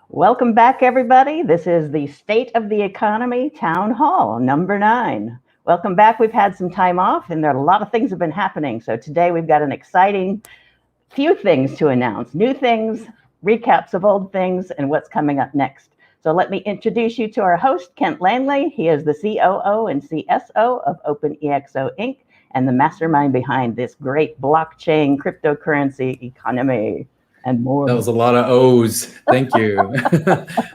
Welcome back, everybody. This is the State of the Economy Town Hall, number 9. Welcome back. We've had some time off, and there are a lot of things have been happening. So today we've got an exciting few things to announce, new things, recaps of old things, and what's coming up next. So let me introduce you to our host, Kent Langley. He is the COO and CSO of OpenEXO Inc. and the mastermind behind this great blockchain cryptocurrency economy. And more. That was a lot of O's. Thank you.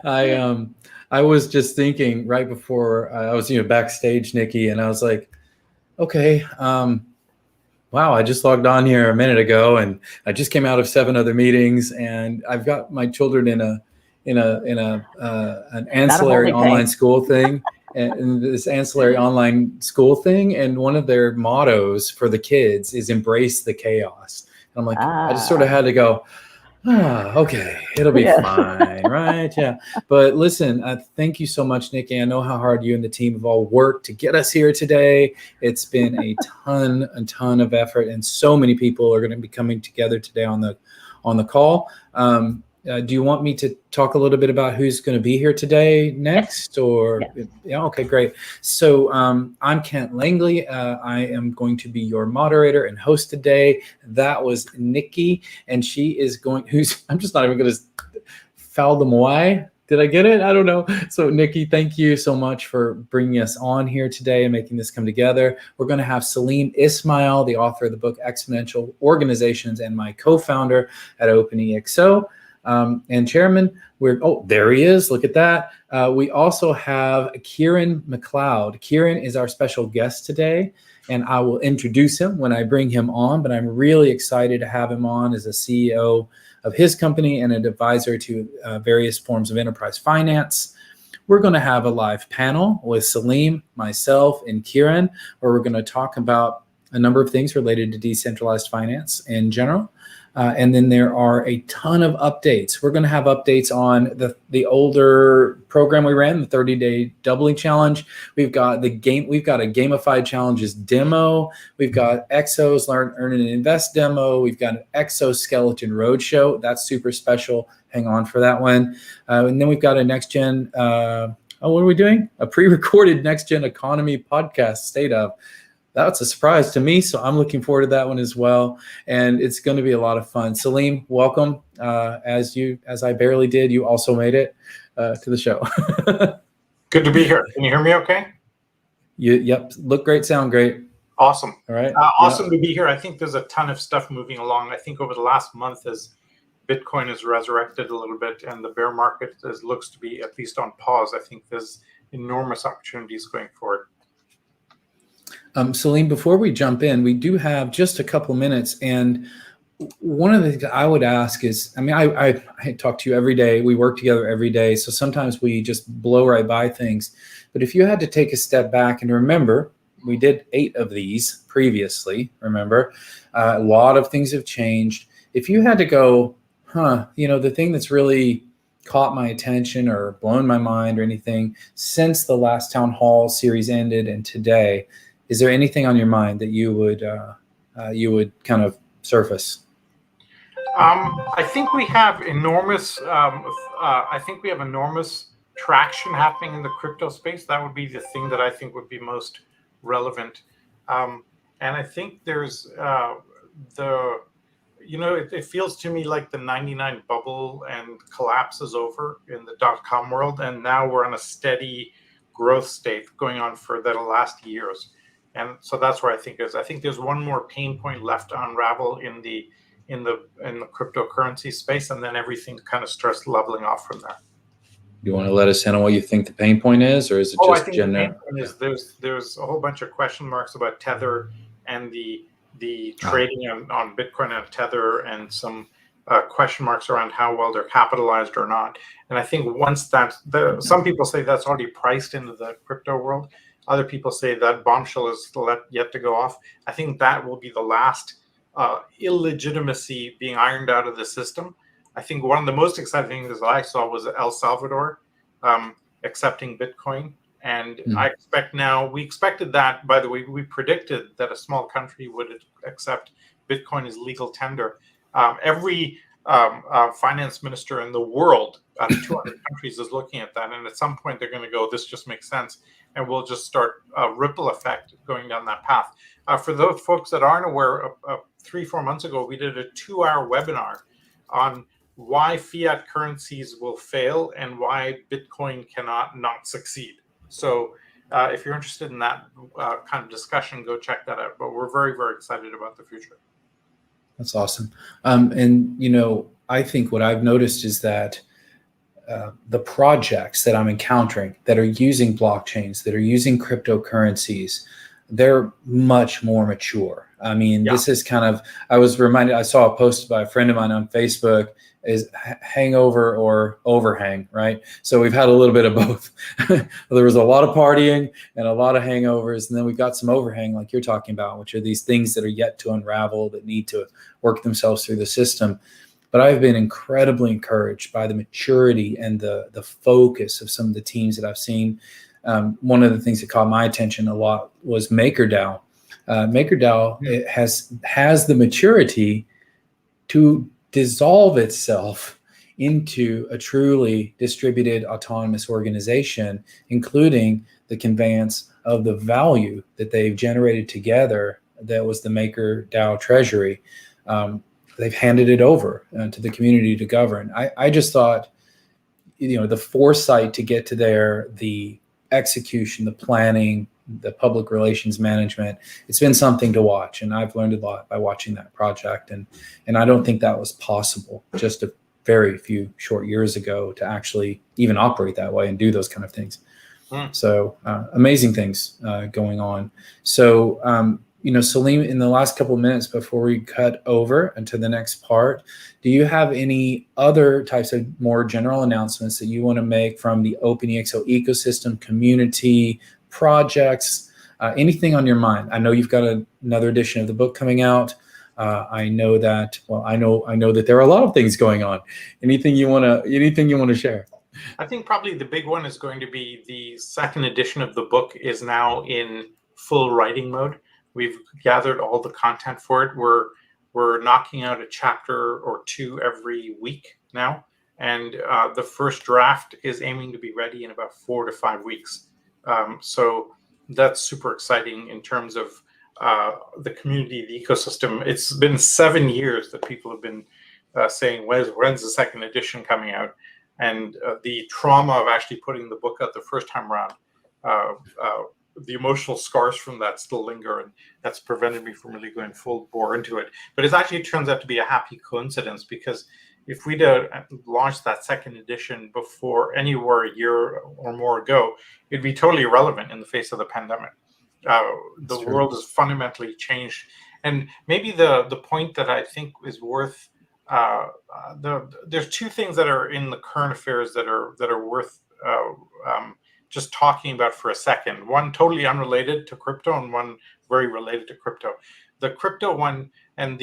I was just thinking right before I was backstage, Nikki, and I was like, okay, wow, I just logged on here a minute ago, and I just came out of 7 other meetings, and I've got my children in an ancillary online school thing, and this ancillary online school thing, and one of their mottos for the kids is "Embrace the chaos." And I'm like, I just sort of had to go, okay, it'll be fine, right? Yeah. But listen, thank you so much, Nikki. I know how hard you and the team have all worked to get us here today. It's been a ton of effort, and so many people are going to be coming together today on the call. Do you want me to talk a little bit about who's going to be here today next? Or yeah, okay, great. So I'm Kent Langley. I am going to be your moderator and host today. That was Nikki, and she is going. I'm just not even going to foul them away. Did I get it? I don't know. So Nikki, thank you so much for bringing us on here today and making this come together. We're going to have Salim Ismail, the author of the book Exponential Organizations and my co-founder at OpenEXO. And chairman, there he is. Look at that. We also have Kieran Mcleod. Kieran is our special guest today, and I will introduce him when I bring him on, but I'm really excited to have him on as a CEO of his company and an advisor to various forms of enterprise finance. We're going to have a live panel with Salim, myself, and Kieran, where we're going to talk about a number of things related to decentralized finance in general. And then there are a ton of updates. We're going to have updates on the older program we ran, the 30-day doubling challenge. We've got a gamified challenges demo. We've got Exos Learn, Earn, and Invest demo. We've got an Exoskeleton Roadshow. That's super special. Hang on for that one. And then we've got a NextGen. What are we doing? A pre-recorded NextGen Economy podcast, State of. That's a surprise to me, so I'm looking forward to that one as well, and it's going to be a lot of fun. Salim, welcome. As I barely did, you also made it to the show. Good to be here. Can you hear me okay? Yep. Look great, sound great. Awesome. All right. Awesome to be here. I think there's a ton of stuff moving along. I think over the last month, as Bitcoin has resurrected a little bit and the bear market looks to be at least on pause, I think there's enormous opportunities going forward. Salim, before we jump in, we do have just a couple minutes, and one of the things I would ask is, I talk to you every day. We work together every day, so sometimes we just blow right by things. But if you had to take a step back and remember, we did 8 of these previously, remember? A lot of things have changed. If you had to go, the thing that's really caught my attention or blown my mind or anything since the last town hall series ended and today, is there anything on your mind that you would kind of surface? I think we have enormous. Traction happening in the crypto space. That would be the thing that I think would be most relevant. And I think there's it feels to me like the '99 bubble and collapse is over in the .com world, and now we're in a steady growth state going on for the last years. And so that's where I think there's one more pain point left to unravel in the cryptocurrency space, and then everything kind of starts leveling off from there. Do you want to let us in on what you think the pain point is, or is it just general? The pain point is there's a whole bunch of question marks about Tether and the trading on Bitcoin and Tether, and some question marks around how well they're capitalized or not. And I think once some people say that's already priced into the crypto world. Other people say that bombshell is yet to go off. I think that will be the last illegitimacy being ironed out of the system. I think one of the most exciting things that I saw was El Salvador accepting Bitcoin. And I expect now, we expected that, by the way, we predicted that a small country would accept Bitcoin as legal tender. Every finance minister in the world, 200 countries, is looking at that. And at some point, they're going to go, this just makes sense. And we'll just start a ripple effect going down that path. For those folks that aren't aware, 3-4 months ago, we did a 2-hour webinar on why fiat currencies will fail and why Bitcoin cannot not succeed. So if you're interested in that kind of discussion, go check that out. But we're very, very excited about the future. That's awesome. And, you know, I think what I've noticed is that the projects that I'm encountering that are using blockchains, that are using cryptocurrencies, they're much more mature. I mean, This is kind of, I was reminded, I saw a post by a friend of mine on Facebook, is hangover or overhang, right? So we've had a little bit of both. There was a lot of partying and a lot of hangovers, and then we've got some overhang like you're talking about, which are these things that are yet to unravel, that need to work themselves through the system. But I've been incredibly encouraged by the maturity and the focus of some of the teams that I've seen. One of the things that caught my attention a lot was MakerDAO. MakerDAO it has the maturity to dissolve itself into a truly distributed autonomous organization, including the conveyance of the value that they've generated together. That was the MakerDAO treasury. They've handed it over to the community to govern. I just thought, you know, the foresight to get to there, the execution, the planning, the public relations management, it's been something to watch. And I've learned a lot by watching that project. And I don't think that was possible just a very few short years ago to actually even operate that way and do those kind of things. So amazing things going on. So, you know, Salim, in the last couple of minutes before we cut over into the next part, do you have any other types of more general announcements that you want to make from the Open EXO ecosystem, community, projects, anything on your mind? I know you've got another edition of the book coming out. I know that, well, I know that there are a lot of things going on. Anything you want to share? I think probably the big one is going to be the second edition of the book is now in full writing mode. We've gathered all the content for it. We're knocking out a chapter or two every week now. And the first draft is aiming to be ready in about 4 to 5 weeks. So that's super exciting in terms of the community, the ecosystem. It's been 7 years that people have been saying, when's the second edition coming out? And the trauma of actually putting the book out the first time around, the emotional scars from that still linger, and that's prevented me from really going full bore into it. But it actually turns out to be a happy coincidence, because if we'd launched that second edition before anywhere a year or more ago, it'd be totally irrelevant in the face of the pandemic. The world has fundamentally changed. And maybe the point that I think is worth, there's two things that are in the current affairs that are worth just talking about for a second. One totally unrelated to crypto and one very related to crypto. The crypto one and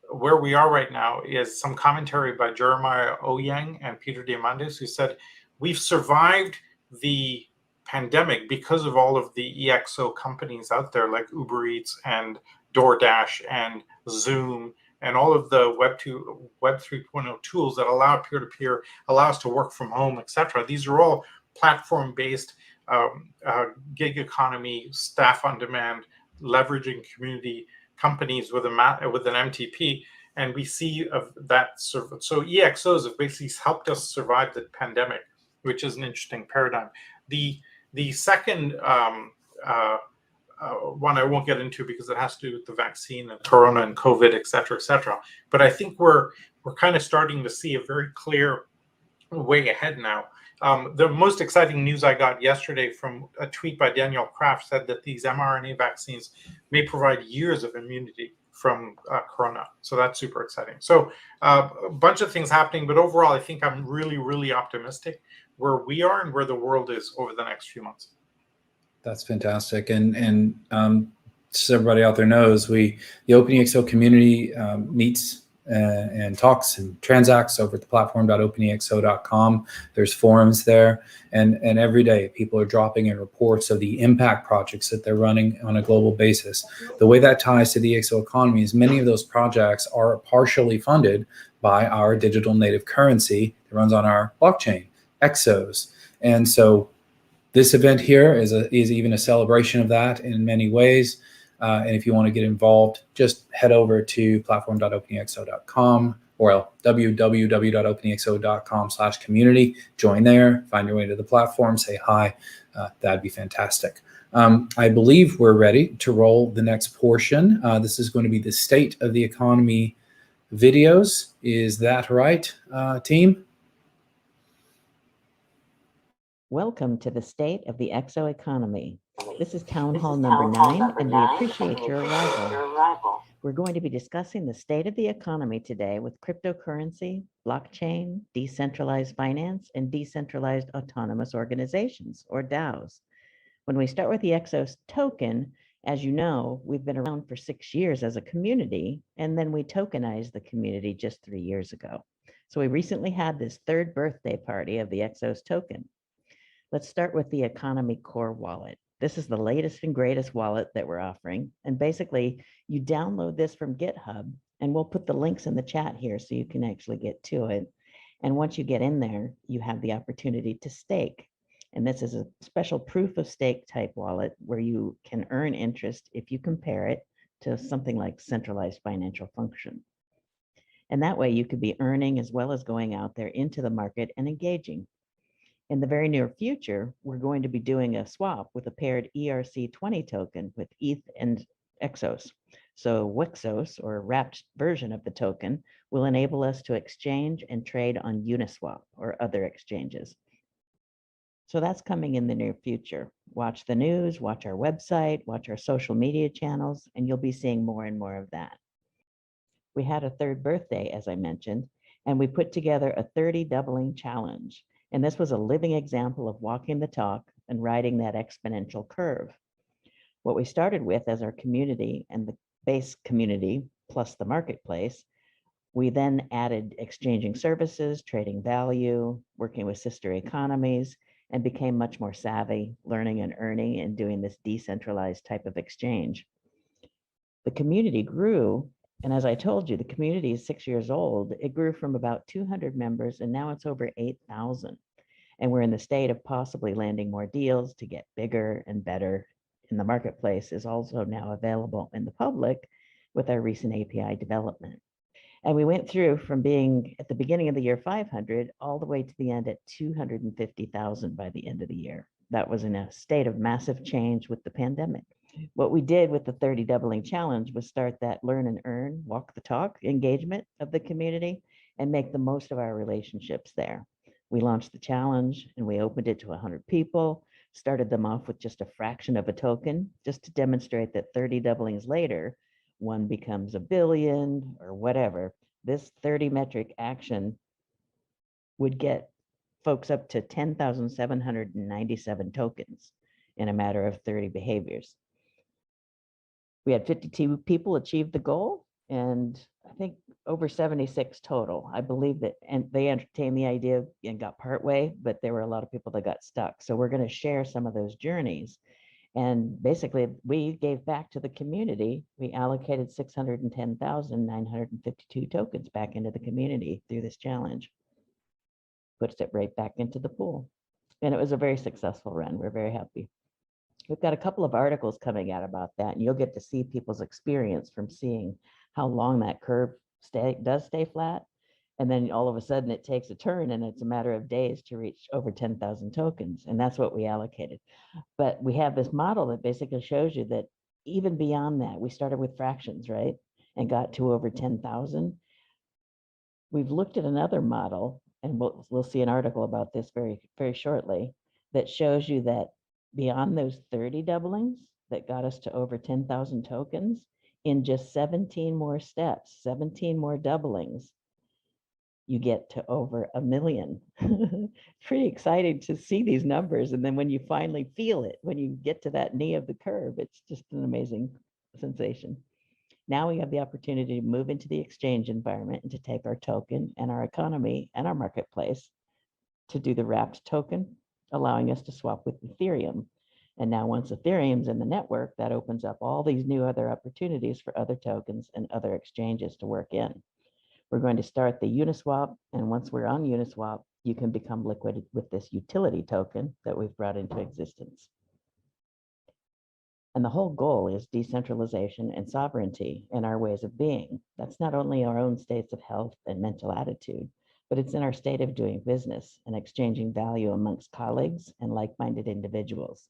where we are right now is some commentary by Jeremiah Owyang and Peter Diamandis, who said, we've survived the pandemic because of all of the EXO companies out there like Uber Eats and DoorDash and Zoom and all of the Web 3.0 tools that allow peer-to-peer, allow us to work from home, etc. These are all platform-based gig economy, staff on demand, leveraging community companies with an MTP, and we see that. So EXOs have basically helped us survive the pandemic, which is an interesting paradigm. The second one I won't get into because it has to do with the vaccine and Corona and COVID, et cetera, et cetera. But I think we're kind of starting to see a very clear way ahead now. The most exciting news I got yesterday from a tweet by Daniel Kraft said that these mRNA vaccines may provide years of immunity from Corona. So that's super exciting. So a bunch of things happening, but overall, I think I'm really, really optimistic where we are and where the world is over the next few months. That's fantastic. And so everybody out there knows, the Open EXO community meets and talks and transacts over at the platform.openexo.com. There's forums there, and every day people are dropping in reports of the impact projects that they're running on a global basis. The way that ties to the Exo economy is many of those projects are partially funded by our digital native currency that runs on our blockchain, EXOS. And so this event here is even a celebration of that in many ways. And if you want to get involved, just head over to platform.openexo.com or www.openexo.com/community. Join there, find your way to the platform, say hi. That'd be fantastic. I believe we're ready to roll the next portion. This is going to be the State of the Economy videos. Is that right, team? Welcome to the State of the Exo Economy. This is Town Hall number 9, and we appreciate your arrival. We're going to be discussing the state of the economy today with cryptocurrency, blockchain, decentralized finance, and decentralized autonomous organizations, or DAOs. When we start with the EXOS token, as you know, we've been around for 6 years as a community, and then we tokenized the community just 3 years ago. So we recently had this 3rd birthday party of the EXOS token. Let's start with the Economy Core Wallet. This is the latest and greatest wallet that we're offering. And basically, you download this from GitHub, and we'll put the links in the chat here so you can actually get to it. And once you get in there, you have the opportunity to stake. And this is a special proof of stake type wallet where you can earn interest if you compare it to something like centralized financial function. And that way you could be earning as well as going out there into the market and engaging. In the very near future, we're going to be doing a swap with a paired ERC20 token with ETH and EXOS. So wEXOS, or wrapped version of the token, will enable us to exchange and trade on Uniswap or other exchanges. So that's coming in the near future. Watch the news, watch our website, watch our social media channels, and you'll be seeing more and more of that. We had a 3rd birthday, as I mentioned, and we put together a 30 doubling challenge. And this was a living example of walking the talk and riding that exponential curve. What we started with as our community and the base community plus the marketplace, we then added exchanging services, trading value, working with sister economies, and became much more savvy, learning and earning and doing this decentralized type of exchange. The community grew. And as I told you, the community is 6 years old. It grew from about 200 members, and now it's over 8,000. And we're in the state of possibly landing more deals to get bigger and better. And the marketplace is also now available in the public with our recent API development. And we went through from being at the beginning of the year 500 all the way to the end at 250,000 by the end of the year. That was in a state of massive change with the pandemic. What we did with the 30 doubling challenge was start that learn and earn, walk the talk engagement of the community and make the most of our relationships there. We launched the challenge and we opened it to 100 people, started them off with just a fraction of a token, just to demonstrate that 30 doublings later, one becomes a billion or whatever. This 30 metric action would get folks up to 10,797 tokens in a matter of 30 behaviors. We had 52 people achieve the goal, and I think over 76 total. I believe that, and they entertained the idea and got partway, but there were a lot of people that got stuck. So we're going to share some of those journeys. And basically, we gave back to the community. We allocated 610,952 tokens back into the community through this challenge. Puts it right back into the pool. And it was a very successful run. We're very happy. We've got a couple of articles coming out about that, and you'll get to see people's experience from seeing how long that curve does stay flat. And then all of a sudden it takes a turn and it's a matter of days to reach over 10,000 tokens. And that's what we allocated. But we have this model that basically shows you that even beyond that, we started with fractions, right? And got to over 10,000. We've looked at another model, and we'll see an article about this very, very shortly, that shows you that beyond those 30 doublings that got us to over 10,000 tokens, in just 17 more steps, 17 more doublings, you get to over 1 million. Pretty exciting to see these numbers. And then when you finally feel it, when you get to that knee of the curve, it's just an amazing sensation. Now we have the opportunity to move into the exchange environment and to take our token and our economy and our marketplace to do the wrapped token, allowing us to swap with Ethereum. And now once Ethereum's in the network, that opens up all these new other opportunities for other tokens and other exchanges to work in. We're going to start the Uniswap, and once we're on Uniswap, you can become liquid with this utility token that we've brought into existence. And the whole goal is decentralization and sovereignty in our ways of being. That's not only our own states of health and mental attitude, but it's in our state of doing business and exchanging value amongst colleagues and like-minded individuals.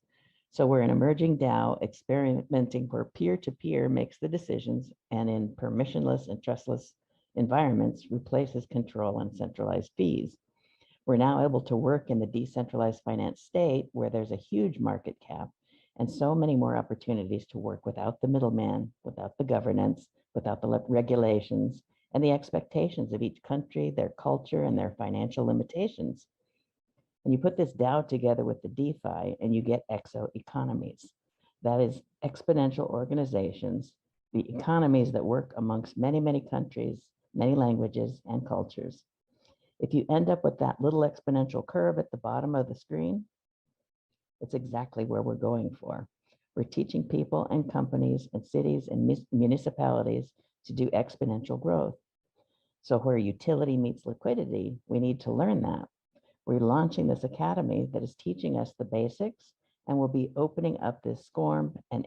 So we're an emerging DAO experimenting where peer-to-peer makes the decisions and in permissionless and trustless environments replaces control and centralized fees. We're now able to work in the decentralized finance state where there's a huge market cap and so many more opportunities to work without the middleman, without the governance, without the regulations, and the expectations of each country, their culture, and their financial limitations. And you put this DAO together with the DeFi, and you get Exo Economies. That is exponential organizations, the economies that work amongst many, many countries, many languages, and cultures. If you end up with that little exponential curve at the bottom of the screen, it's exactly where we're going for. We're teaching people and companies and cities and municipalities to do exponential growth. So where utility meets liquidity, we need to learn that. We're launching this academy that is teaching us the basics, and we'll be opening up this SCORM and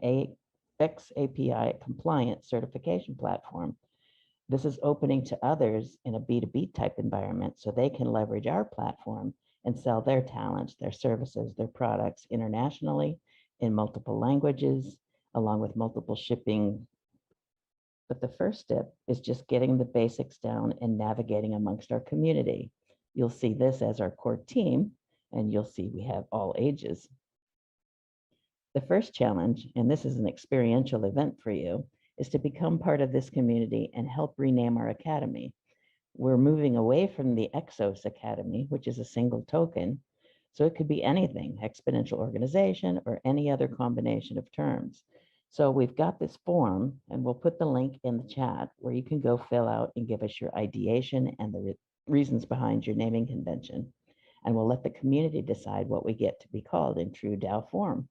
XAPI compliant certification platform. This is opening to others in a B2B type environment so they can leverage our platform and sell their talents, their services, their products internationally in multiple languages, along with multiple shipping. But the first step is just getting the basics down and navigating amongst our community. You'll see this as our core team, and you'll see we have all ages. The first challenge, and this is an experiential event for you, is to become part of this community and help rename our academy. We're moving away from the EXOS Academy, which is a single token. So it could be anything, exponential organization or any other combination of terms. So we've got this form, and we'll put the link in the chat where you can go fill out and give us your ideation and the reasons behind your naming convention. And we'll let the community decide what we get to be called in true DAO form.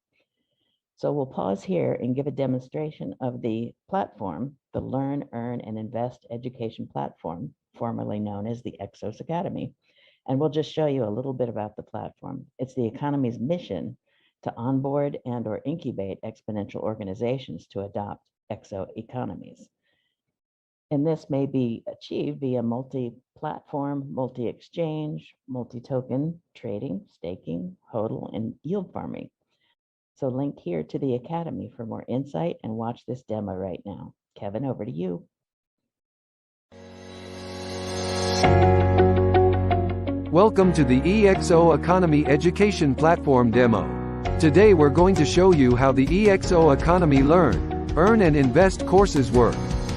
So we'll pause here and give a demonstration of the platform, the Learn, Earn, and Invest Education Platform, formerly known as the EXOS Academy. And we'll just show you a little bit about the platform. It's the Economy's mission to onboard and or incubate exponential organizations to adopt Exo Economies. And this may be achieved via multi-platform, multi-exchange, multi-token trading, staking, HODL, and yield farming. So link here to the Academy for more insight and watch this demo right now. Kevin, over to you. Welcome to the EXO Economy Education Platform demo. Today we're going to show you how the EXO Economy Learn, Earn and Invest courses work.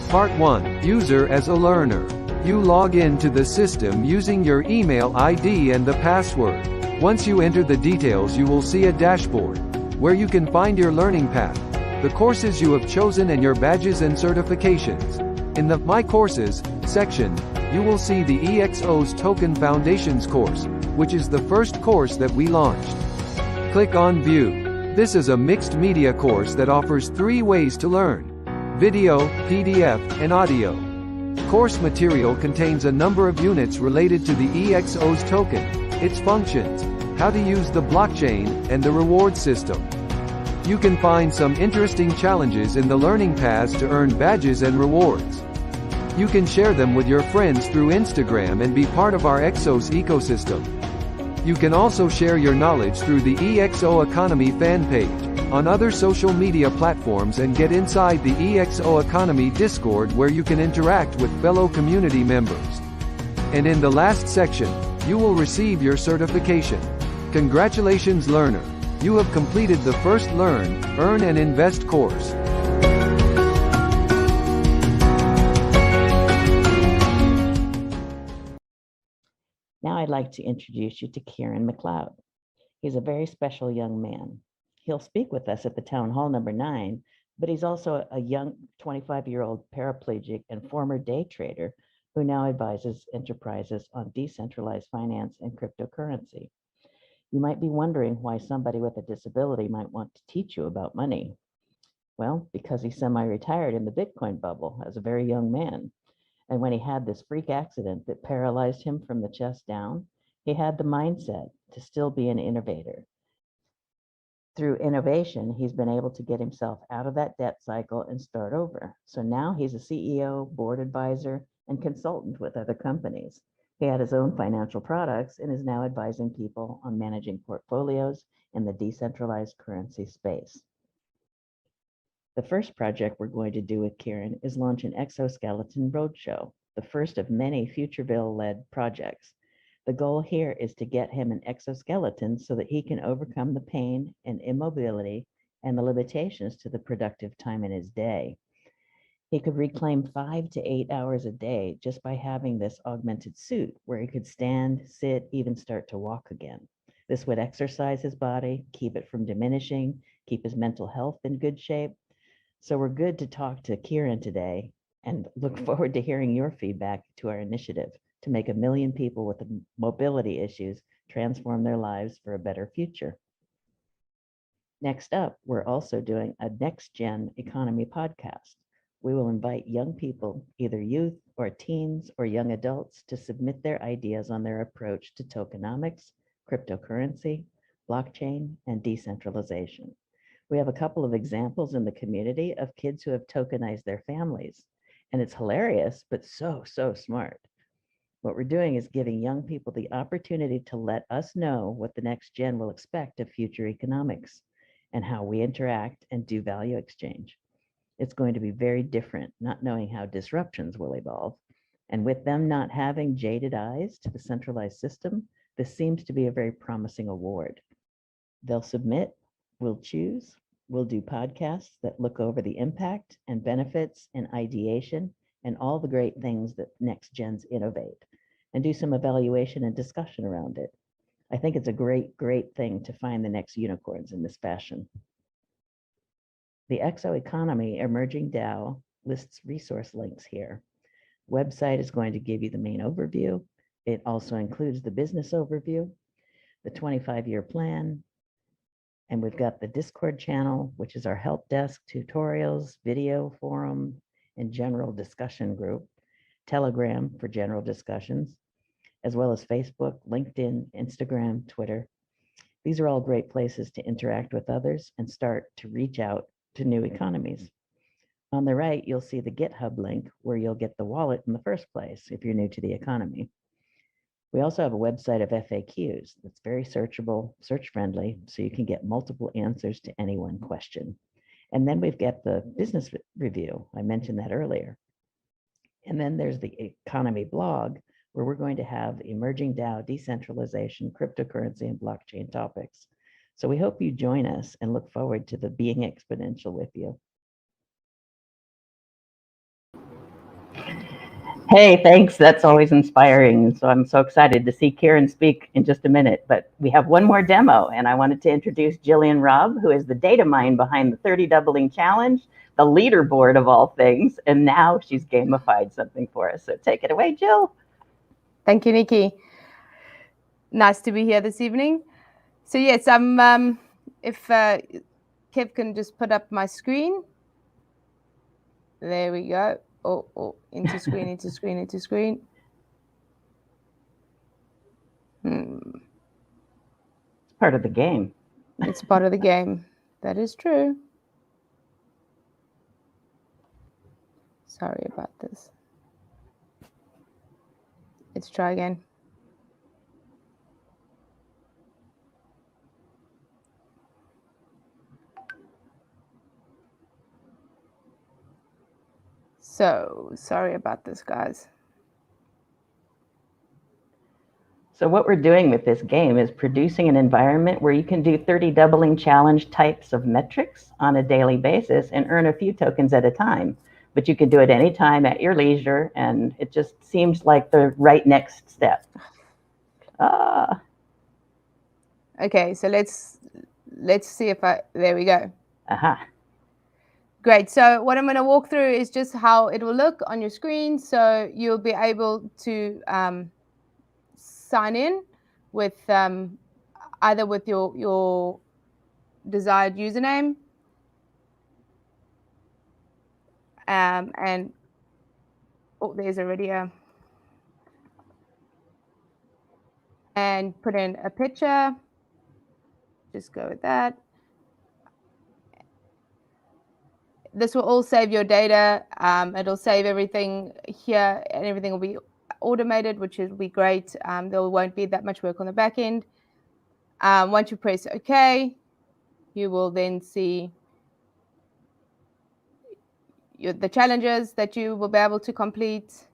Part 1. User as a learner. You log in to the system using your email ID and the password. Once you enter the details, you will see a dashboard where you can find your learning path, the courses you have chosen and your badges and certifications. In the My Courses section, you will see the EXO's Token Foundations course, which is the first course that we launched. Click on View. This is a mixed media course that offers 3 ways to learn: video, PDF, and audio. Course material contains a number of units related to the EXO's token, its functions, how to use the blockchain, and the reward system. You can find some interesting challenges in the learning paths to earn badges and rewards. You can share them with your friends through Instagram and be part of our EXOS ecosystem. You can also share your knowledge through the EXO Economy fan page, on other social media platforms, and get inside the EXO Economy Discord where you can interact with fellow community members. And in the last section, you will receive your certification. Congratulations, learner! You have completed the first Learn, Earn and Invest course. Now I'd like to introduce you to Kieran Mcleod. He's a very special young man. He'll speak with us at the Town Hall number 9, But he's also a young 25-year-old paraplegic and former day trader who now advises enterprises on decentralized finance and cryptocurrency. You might be wondering why somebody with a disability might want to teach you about money. Well, because he semi-retired in the Bitcoin bubble as a very young man. And when he had this freak accident that paralyzed him from the chest down, he had the mindset to still be an innovator. Through innovation, he's been able to get himself out of that debt cycle and start over. So now he's a CEO, board advisor, and consultant with other companies. He had his own financial products and is now advising people on managing portfolios in the decentralized currency space. The first project we're going to do with Kieran is launch an Exoskeleton Roadshow, the first of many Futureville-led projects. The goal here is to get him an exoskeleton so that he can overcome the pain and immobility and the limitations to the productive time in his day. He could reclaim 5 to 8 hours a day just by having this augmented suit where he could stand, sit, even start to walk again. This would exercise his body, keep it from diminishing, keep his mental health in good shape. So we're good to talk to Kieran today and look forward to hearing your feedback to our initiative to make 1 million people with mobility issues transform their lives for a better future. Next up, we're also doing a NextGen economy podcast. We will invite young people, either youth or teens or young adults, to submit their ideas on their approach to tokenomics, cryptocurrency, blockchain, and decentralization. We have a couple of examples in the community of kids who have tokenized their families, and it's hilarious, but so smart. What we're doing is giving young people the opportunity to let us know what the next gen will expect of future economics and how we interact and do value exchange. It's going to be very different, not knowing how disruptions will evolve. And with them not having jaded eyes to the centralized system, this seems to be a very promising award. They'll submit, we'll choose, we'll do podcasts that look over the impact and benefits and ideation and all the great things that next gens innovate, and do some evaluation and discussion around it. I think it's a great thing to find the next unicorns in this fashion. The Exo Economy Emerging DAO lists resource links here. Website is going to give you the main overview. It also includes the business overview, the 25-year plan, and we've got the Discord channel, which is our help desk, tutorials, video forum, and general discussion group, Telegram for general discussions, as well as Facebook, LinkedIn, Instagram, Twitter. These are all great places to interact with others and start to reach out to new economies. On the right, you'll see the GitHub link where you'll get the wallet in the first place if you're new to the economy. We also have a website of FAQs that's very searchable, search-friendly, so you can get multiple answers to any one question. And then we've got the business review. I mentioned that earlier. And then there's the economy blog, where we're going to have emerging DAO, decentralization, cryptocurrency, and blockchain topics. So we hope you join us and look forward to the being exponential with you. Hey, thanks. That's always inspiring. So I'm so excited to see Kieran speak in just a minute. But we have one more demo, and I wanted to introduce Jillian Robb, who is the data mind behind the 30 Doubling Challenge, the leaderboard of all things, and now she's gamified something for us. So take it away, Jill. Thank you, Nikki. Nice to be here this evening. So yes, I'm. If Kev can just put up my screen. There we go. Oh, into screen, into screen, into screen. It's part of the game. It's part of the game. That is true. Sorry about this. Let's try again. So, sorry about this, guys. So what we're doing with this game is producing an environment where you can do 30 Doubling Challenge types of metrics on a daily basis and earn a few tokens at a time. But you can do it anytime at your leisure, and it just seems like the right next step. Okay, so let's see if there we go. Aha. Great. So what I'm going to walk through is just how it will look on your screen. So you'll be able to sign in with either with your desired username and oh, there's already and put in a picture. Just go with that. This will all save your data. It'll save everything here, and everything will be automated, which will be great. There won't be that much work on the back end. Once you press OK, you will then see the challenges that you will be able to complete.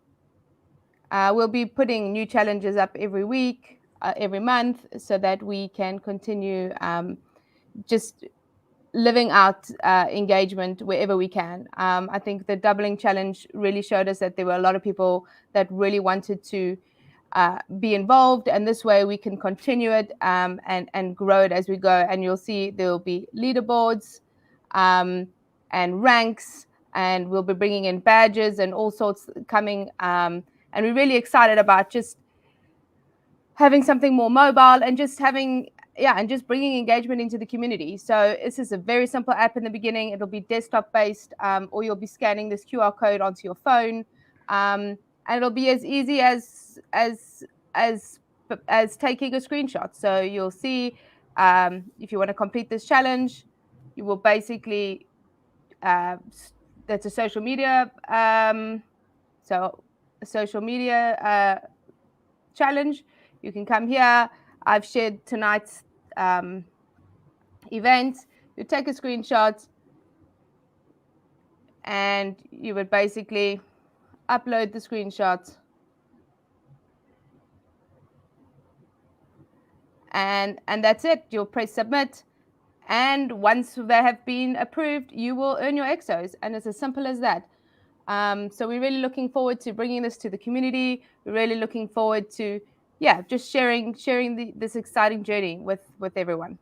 We'll be putting new challenges up every week, every month, so that we can continue just living out engagement wherever we can. I think the doubling challenge really showed us that there were a lot of people that really wanted to be involved, and this way we can continue it and grow it as we go. And you'll see there will be leaderboards and ranks, and we'll be bringing in badges and all sorts coming. And we're really excited about just having something more mobile and just having and just bringing engagement into the community. So this is a very simple app in the beginning. It'll be desktop based, or you'll be scanning this QR code onto your phone, and it'll be as easy as taking a screenshot. So you'll see if you want to complete this challenge, you will basically that's a social media challenge. You can come here. I've shared tonight's event. You take a screenshot and you would basically upload the screenshot, and that's it. You'll press submit, and once they have been approved, you will earn your EXOs, and it's as simple as that. So we're really looking forward to bringing this to the community. We're really looking forward to just sharing this exciting journey with everyone.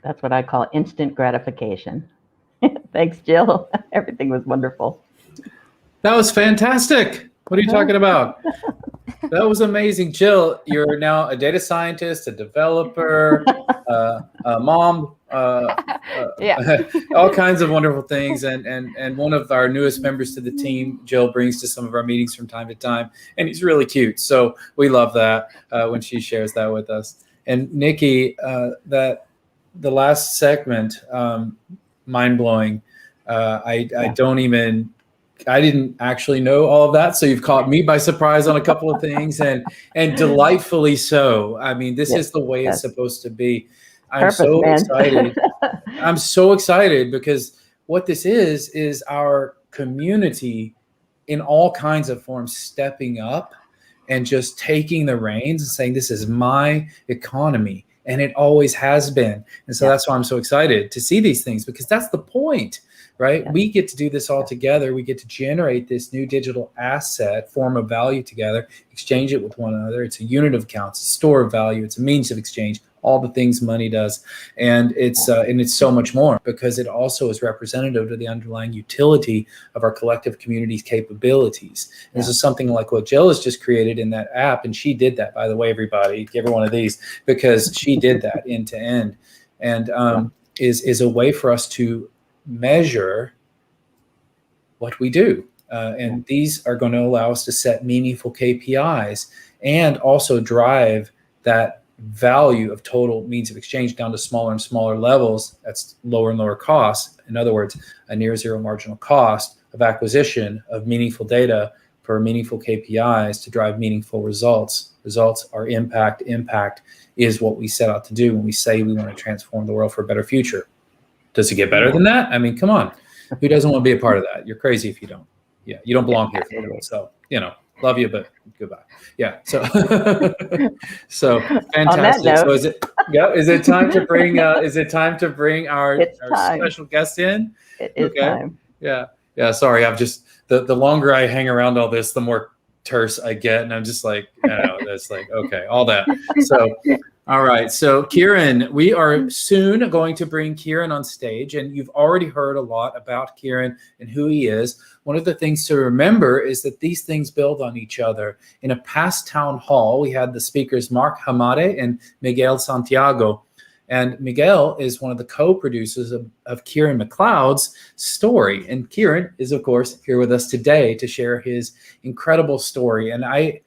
That's what I call instant gratification. Thanks, Jill. Everything was wonderful. That was fantastic. What are you talking about? That was amazing. Jill, you're now a data scientist, a developer, a mom, all kinds of wonderful things. And one of our newest members to the team, Jill, brings to some of our meetings from time to time. And he's really cute. So we love that when she shares that with us. And Nikki, the last segment, mind-blowing. I didn't actually know all of that, so you've caught me by surprise on a couple of things, and delightfully so. I mean, this is the way it's supposed to be. I'm so excited. I'm so excited because what this is our community in all kinds of forms stepping up and just taking the reins and saying, this is my economy, and it always has been. And so that's why I'm so excited to see these things, because that's the point. Right? We get to do this all together. We get to generate this new digital asset, form of value together, exchange it with one another. It's a unit of accounts, a store of value. It's a means of exchange, all the things money does. And it's so much more, because it also is representative of the underlying utility of our collective community's capabilities. This is something like what Jill has just created in that app. And she did that, by the way, everybody, give her one of these, because she did that end to end. And is a way for us to measure what we do. And these are going to allow us to set meaningful KPIs and also drive that value of total means of exchange down to smaller and smaller levels. That's lower and lower costs. In other words, a near zero marginal cost of acquisition of meaningful data for meaningful KPIs to drive meaningful results. Results are impact. Impact is what we set out to do when we say we want to transform the world for a better future. Does it get better than that? I mean, come on. Who doesn't want to be a part of that? You're crazy if you don't. Yeah, you don't belong here for it. So, love you, but goodbye. Yeah. So, so fantastic. So is it time to bring our special guest in? It is time. Yeah. Yeah. Sorry. I'm just the longer I hang around all this, the more terse I get, and I'm just like, that's like, okay, all that. So All right. So Kieran, we are soon going to bring Kieran on stage, and you've already heard a lot about Kieran and who he is. One of the things to remember is that these things build on each other. In a past town hall, we had the speakers Mark Hamade and Miguel Santiago. And Miguel is one of the co-producers of Kieran Mcleod's story. And Kieran is, of course, here with us today to share his incredible story. And I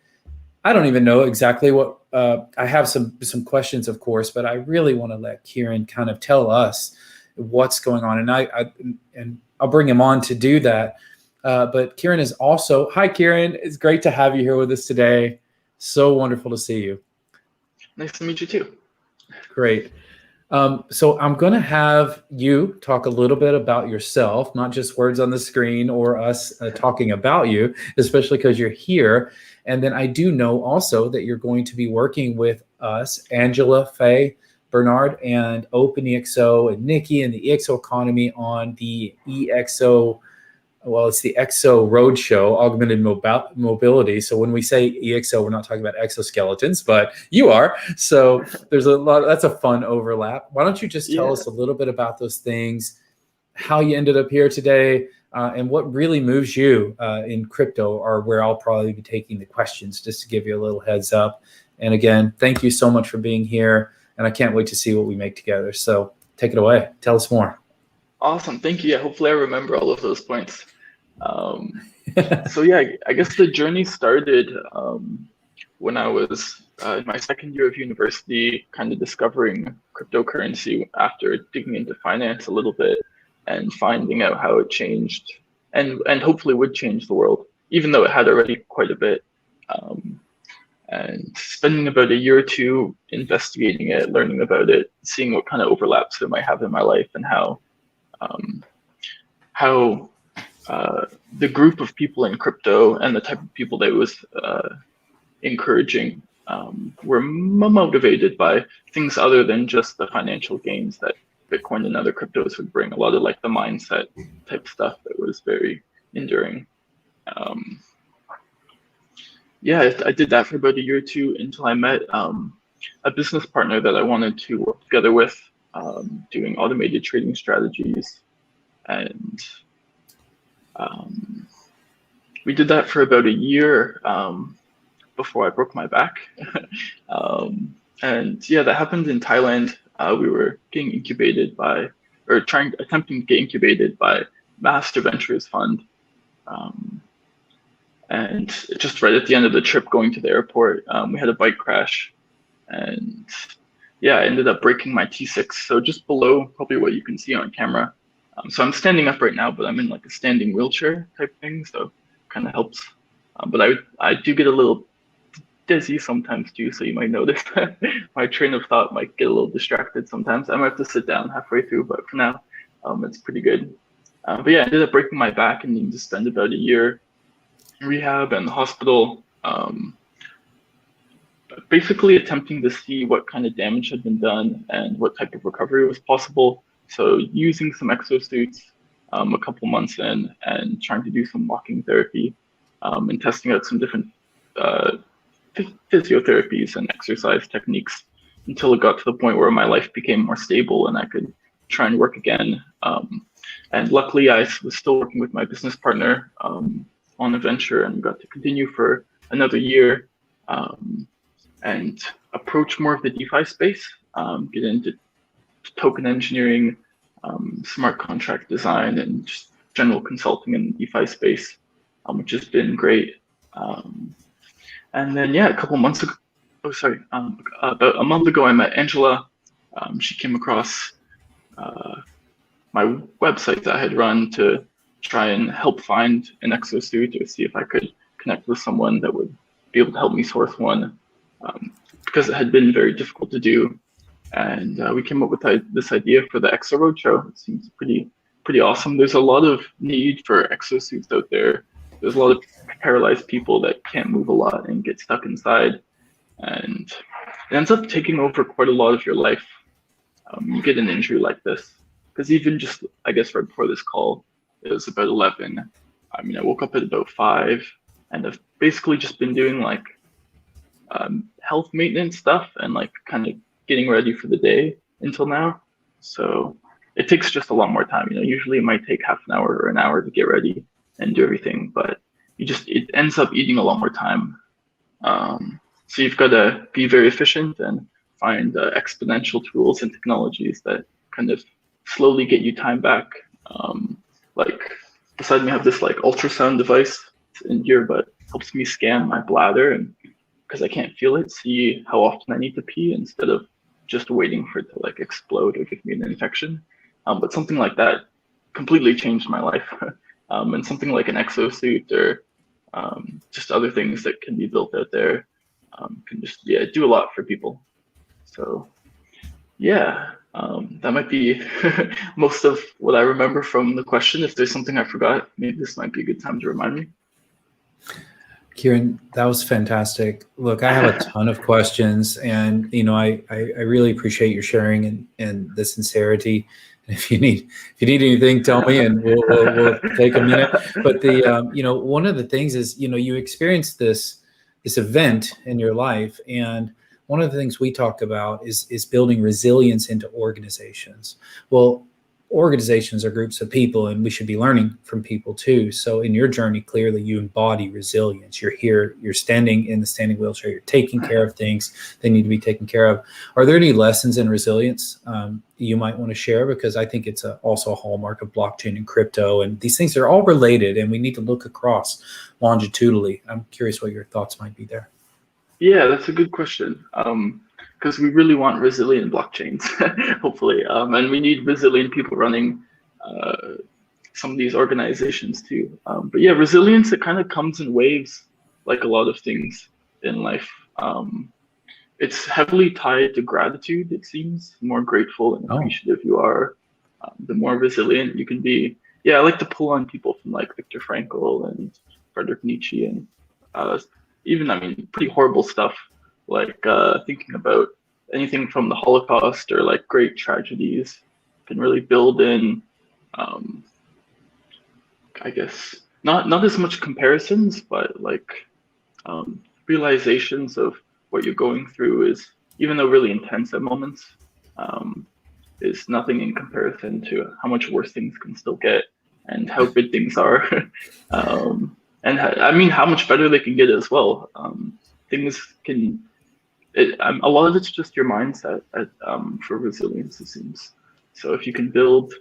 don't even know exactly what, I have some questions, of course, but I really want to let Kieran kind of tell us what's going on. And I'll bring him on to do that. But Kieran is also, hi, Kieran. It's great to have you here with us today. So wonderful to see you. Nice to meet you too. Great. So I'm going to have you talk a little bit about yourself, not just words on the screen or us talking about you, especially because you're here. And then I do know also that you're going to be working with us, Angela, Faye, Bernard, and OpenEXO, and Nikki, and the EXO Economy on the EXO, well, it's the EXO Roadshow, Augmented Mobility. So when we say EXO, we're not talking about exoskeletons, but you are. So there's a lot, that's a fun overlap. Why don't you just tell us a little bit about those things, how you ended up here today, and what really moves you in crypto, or where I'll probably be taking the questions, just to give you a little heads up. And again, thank you so much for being here. And I can't wait to see what we make together. So take it away. Tell us more. Awesome. Thank you. Yeah, hopefully I remember all of those points. So yeah, I guess the journey started when I was in my second year of university, kind of discovering cryptocurrency after digging into finance a little bit and finding out how it changed and hopefully would change the world, even though it had already quite a bit. And spending about a year or two investigating it, learning about it, seeing what kind of overlaps it might have in my life, and how the group of people in crypto and the type of people that it was encouraging were motivated by things other than just the financial gains that Bitcoin and other cryptos would bring. A lot of like the mindset type stuff that was very enduring. Yeah, I did that for about a year or two until I met a business partner that I wanted to work together with, doing automated trading strategies. And we did that for about a year before I broke my back. And yeah, that happened in Thailand. We were getting incubated by, or attempting to get incubated by Master Ventures Fund. And just right at the end of the trip going to the airport, we had a bike crash. And yeah, I ended up breaking my T6. So just below probably what you can see on camera. So I'm standing up right now, but I'm in like a standing wheelchair type thing, so kind of helps. But I do get a little dizzy sometimes too, so you might notice that my train of thought might get a little distracted sometimes. I might have to sit down halfway through, but for now, it's pretty good. But yeah, I ended up breaking my back and needing to spend about a year in rehab and the hospital, basically attempting to see what kind of damage had been done and what type of recovery was possible. So using some exosuits a couple months in and trying to do some walking therapy and testing out some different physiotherapies and exercise techniques until it got to the point where my life became more stable and I could try and work again. And luckily I was still working with my business partner on a venture and got to continue for another year and approach more of the DeFi space, get into token engineering, smart contract design, and just general consulting in the DeFi space, which has been great. And then, yeah, a couple months ago, about a month ago, I met Angela. She came across my website that I had run to try and help find an exosuit or see if I could connect with someone that would be able to help me source one, because it had been very difficult to do. And we came up with this idea for the EXO Roadshow. It seems pretty awesome. There's a lot of need for exosuits out there. There's a lot of paralyzed people that can't move a lot and get stuck inside. And it ends up taking over quite a lot of your life. You get an injury like this. Because even just, I guess, right before this call, it was about 11. I mean, I woke up at about 5 and I've basically just been doing like health maintenance stuff and like kind of getting ready for the day until now. So it takes just a lot more time. Usually it might take half an hour or an hour to get ready and do everything, but it ends up eating a lot more time. So you've got to be very efficient and find exponential tools and technologies that kind of slowly get you time back. Like beside me, I have this like ultrasound device in here, but helps me scan my bladder, and because I can't feel it, see how often I need to pee instead of just waiting for it to like explode or give me an infection. But something like that completely changed my life. And something like an exosuit or just other things that can be built out there can just do a lot for people. So yeah, that might be most of what I remember from the question. If there's something I forgot, maybe this might be a good time to remind me. Kieran, that was fantastic. Look, I have a ton of questions, and I really appreciate your sharing and the sincerity. And if you need anything, tell me, and we'll take a minute. But one of the things is you experienced this event in your life, and one of the things we talk about is building resilience into organizations. Well, organizations are groups of people, and we should be learning from people too. So in your journey, clearly you embody resilience. You're here, you're standing in the standing wheelchair, you're taking care of things that need to be taken care of. Are there any lessons in resilience you might want to share? Because I think it's also a hallmark of blockchain and crypto, and these things are all related, and we need to look across longitudinally. I'm curious what your thoughts might be there. Yeah, that's a good question. Because we really want resilient blockchains, hopefully. And we need resilient people running some of these organizations too. But yeah, resilience, it kind of comes in waves, like a lot of things in life. It's heavily tied to gratitude, it seems. The more grateful and appreciative you are, the more resilient you can be. Yeah, I like to pull on people from like Viktor Frankl and Friedrich Nietzsche and even, pretty horrible stuff. Like thinking about anything from the Holocaust or like great tragedies can really build in, I guess, not as much comparisons, but like realizations of what you're going through is, even though really intense at moments, is nothing in comparison to how much worse things can still get and how good things are. And how much better they can get as well. Things can, a lot of it's just your mindset for resilience, it seems. So if you can build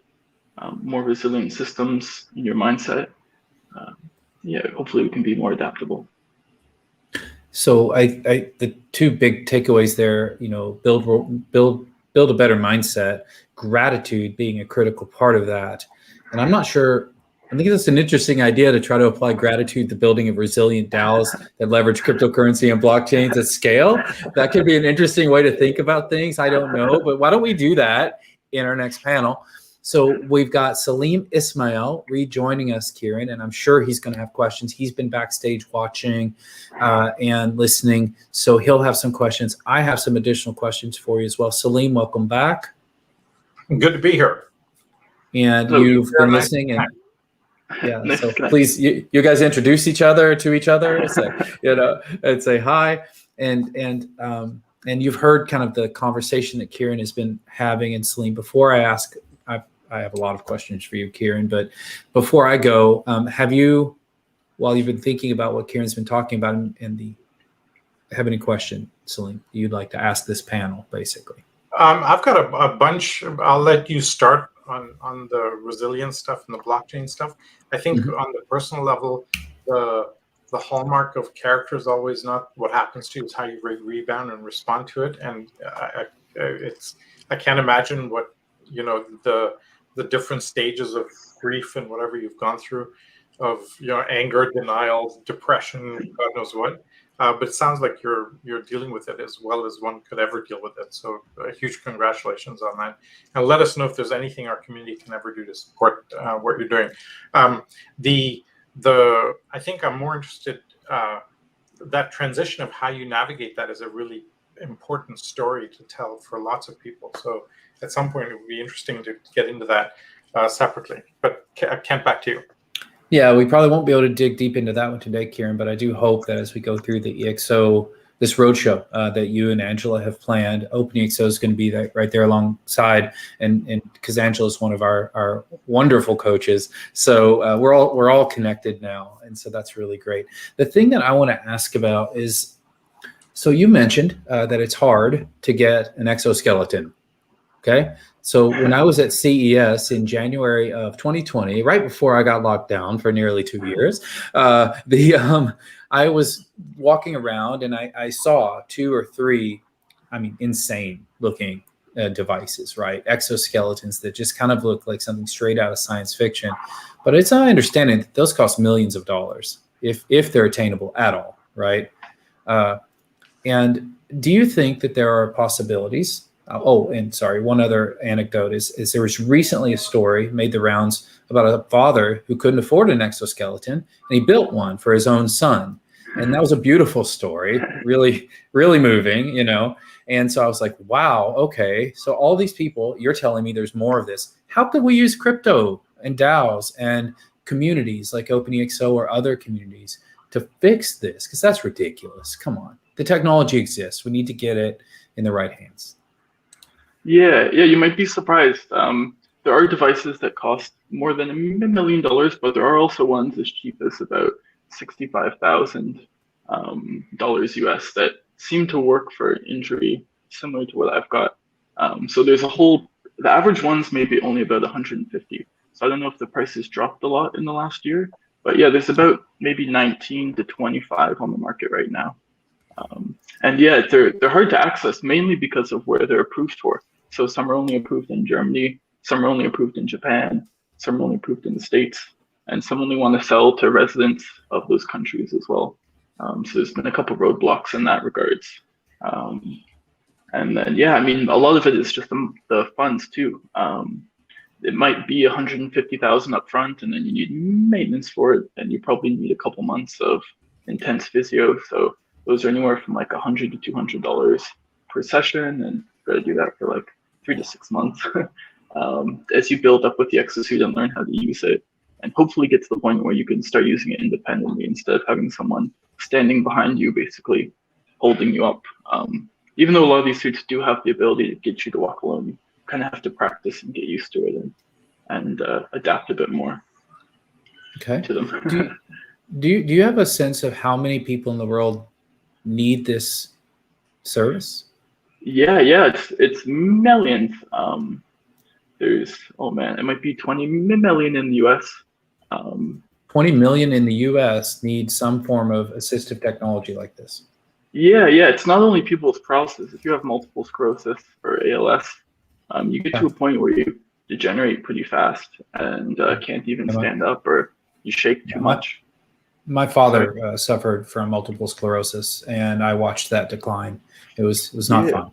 more resilient systems in your mindset, hopefully we can be more adaptable. So the two big takeaways there, build a better mindset, gratitude being a critical part of that. And I'm not sure, I think that's an interesting idea to try to apply gratitude to building of resilient DAOs that leverage cryptocurrency and blockchains at scale. That could be an interesting way to think about things. I don't know, but why don't we do that in our next panel? So we've got Salim Ismail rejoining us, Kieran, and I'm sure he's going to have questions. He's been backstage watching and listening, so he'll have some questions. I have some additional questions for you as well. Salim, welcome back. Good to be here. And you've been listening, and yeah, so please, you guys introduce each other to each other, and say hi, and you've heard kind of the conversation that Kieran has been having. And Salim, before I ask, I have a lot of questions for you, Kieran, but before I go, have you, while you've been thinking about what Kieran's been talking about, have any question, Salim, you'd like to ask this panel, basically? I've got a bunch. I'll let you start on the resilience stuff and the blockchain stuff. I think on the personal level, the hallmark of character is always not what happens to you, it's how you rebound and respond to it. And I can't imagine what, the different stages of grief and whatever you've gone through, of anger, denial, depression, God knows what. But it sounds like you're dealing with it as well as one could ever deal with it. So huge congratulations on that. And let us know if there's anything our community can ever do to support what you're doing. I think I'm more interested, that transition of how you navigate that is a really important story to tell for lots of people. So at some point it would be interesting to get into that separately. But Kent, back to you. Yeah, we probably won't be able to dig deep into that one today, Kieran, but I do hope that as we go through the EXO this roadshow that you and Angela have planned. OpenEXO is going to be right there alongside, and because Angela is one of our wonderful coaches, so we're all connected now, and so that's really great. The thing that I want to ask about is, so you mentioned that it's hard to get an exoskeleton. Okay, so when I was at CES in January of 2020, right before I got locked down for nearly 2 years, I was walking around and I saw 2 or 3, I mean, insane looking devices, right? Exoskeletons that just kind of look like something straight out of science fiction. But it's my understanding that those cost millions of dollars if they're attainable at all, right? And do you think that there are possibilities? Oh, and sorry, one other anecdote is there was recently a story made the rounds about a father who couldn't afford an exoskeleton, and he built one for his own son. And that was a beautiful story, really, really moving, you know. And so I was like, wow, okay. So all these people, you're telling me there's more of this. How could we use crypto and DAOs and communities like OpenEXO or other communities to fix this? Because that's ridiculous. Come on. The technology exists. We need to get it in the right hands. Yeah, you might be surprised. There are devices that cost more than $1 million, but there are also ones as cheap as about $65,000 US that seem to work for injury similar to what I've got. So there's the average one's maybe only about 150. So I don't know if the price has dropped a lot in the last year, but yeah, there's about maybe 19 to 25 on the market right now. And yeah, they're hard to access mainly because of where they're approved for. So some are only approved in Germany, some are only approved in Japan, some are only approved in the States, and some only want to sell to residents of those countries as well. So there's been a couple roadblocks in that regards. And then, yeah, I mean, a lot of it is just the funds too. It might be 150,000 up front, and then you need maintenance for it, and you probably need a couple months of intense physio. So those are anywhere from like $100 to $200 per session, and you got to do that for like 3 to 6 months as you build up with the exosuit and learn how to use it, and hopefully get to the point where you can start using it independently instead of having someone standing behind you, basically holding you up. Even though a lot of these suits do have the ability to get you to walk alone, you kind of have to practice and get used to it and adapt a bit more. Okay. To them. do you have a sense of how many people in the world need this service? Yeah, it's millions. There's, oh man, it might be 20 million in the US. 20 million in the US need some form of assistive technology like this. Yeah, it's not only people with paralysis. If you have multiple sclerosis or ALS, you get to a point where you degenerate pretty fast and can't even stand up, or you shake too much. My father suffered from multiple sclerosis, and I watched that decline. It was not fun.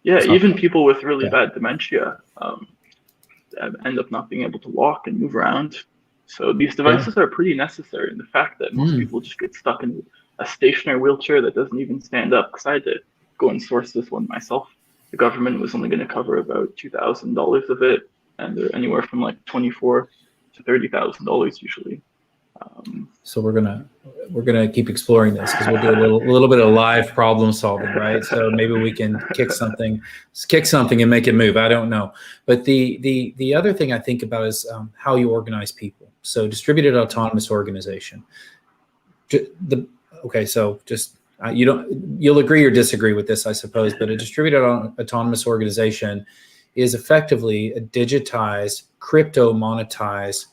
Yeah, even people with really bad dementia end up not being able to walk and move around. So these devices are pretty necessary. And the fact that most people just get stuck in a stationary wheelchair that doesn't even stand up, because I had to go and source this one myself. The government was only going to cover about $2,000 of it, and they're anywhere from like $24,000 to $30,000 usually. So we're gonna keep exploring this, because we'll do a little bit of live problem solving, right? So maybe we can kick something and make it move. I don't know, but the other thing I think about is how you organize people. So distributed autonomous organization. You'll agree or disagree with this, I suppose, but a distributed autonomous organization is effectively a digitized, crypto monetized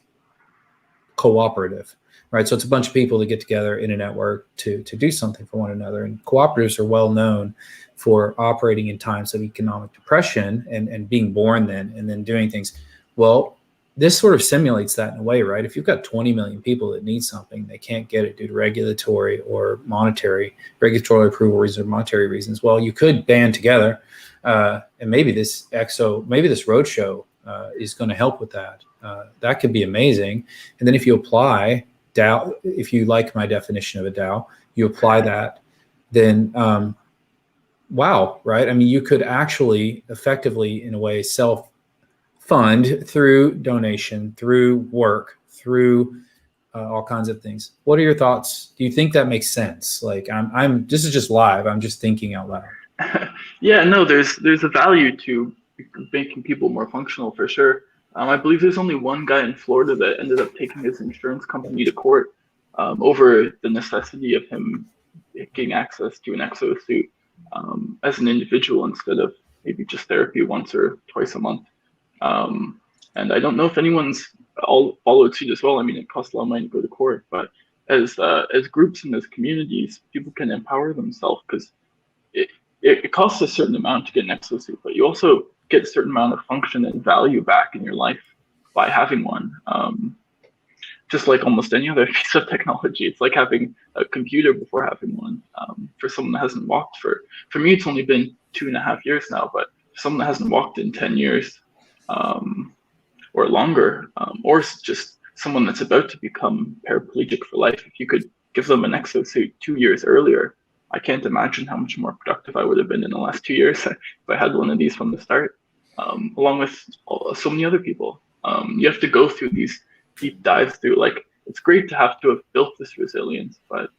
cooperative, right? So it's a bunch of people that get together in a network to do something for one another. And cooperatives are well known for operating in times of economic depression and being born then and then doing things. Well, this sort of simulates that in a way, right? If you've got 20 million people that need something, they can't get it due to regulatory approval reasons or monetary reasons. Well, you could band together, and maybe this roadshow is going to help with that. That could be amazing. And then if you apply DAO, if you like my definition of a DAO, you apply that, then wow, right? I mean, you could actually effectively, in a way, self-fund through donation, through work, through all kinds of things. What are your thoughts? Do you think that makes sense? Like this is just live. I'm just thinking out loud. Yeah, no, there's a value to making people more functional for sure. I believe there's only one guy in Florida that ended up taking his insurance company to court over the necessity of him getting access to an exo suit as an individual instead of maybe just therapy once or twice a month. And I don't know if anyone's all followed suit as well. I mean, it costs a lot of money to go to court, but as groups and as communities, people can empower themselves because it costs a certain amount to get an exosuit, but you also get a certain amount of function and value back in your life by having one. Just like almost any other piece of technology, it's like having a computer before having one. For someone that hasn't walked for me, it's only been 2.5 years now, but for someone that hasn't walked in 10 years or longer, or just someone that's about to become paraplegic for life, if you could give them an exosuit 2 years earlier, I can't imagine how much more productive I would have been in the last 2 years if I had one of these from the start, along with so many other people. You have to go through these deep dives through, like, it's great to have built this resilience, but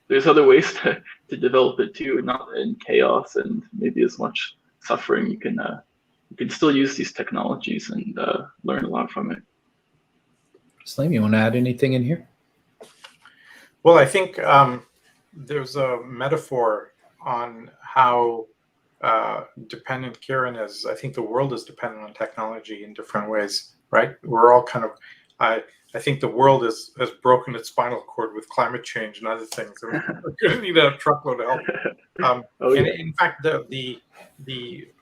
there's other ways to develop it too, not in chaos and maybe as much suffering. You can still use these technologies and learn a lot from it. Slim, you want to add anything in here? Well, I think there's a metaphor on how dependent Kieran is. I think the world is dependent on technology in different ways, right? We're all kind of, I think the world has broken its spinal cord with climate change and other things. And we're going to need a truckload of help. In fact, the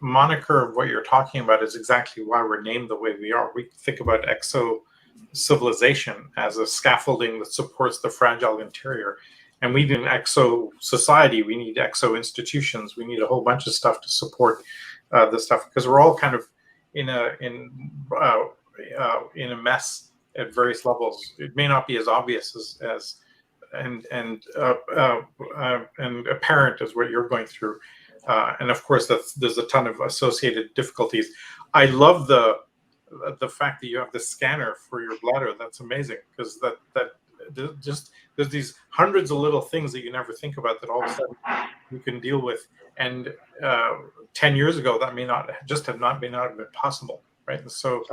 moniker of what you're talking about is exactly why we're named the way we are. We think about exo civilization as a scaffolding that supports the fragile interior. And we need an exo society. We need exo institutions. We need a whole bunch of stuff to support this stuff, because we're all kind of in a mess at various levels. It may not be as obvious and apparent as what you're going through. And of course, there's a ton of associated difficulties. I love the fact that you have the scanner for your bladder. That's amazing, because there's these hundreds of little things that you never think about that all of a sudden you can deal with. And 10 years ago, that may not have been possible, right? And so,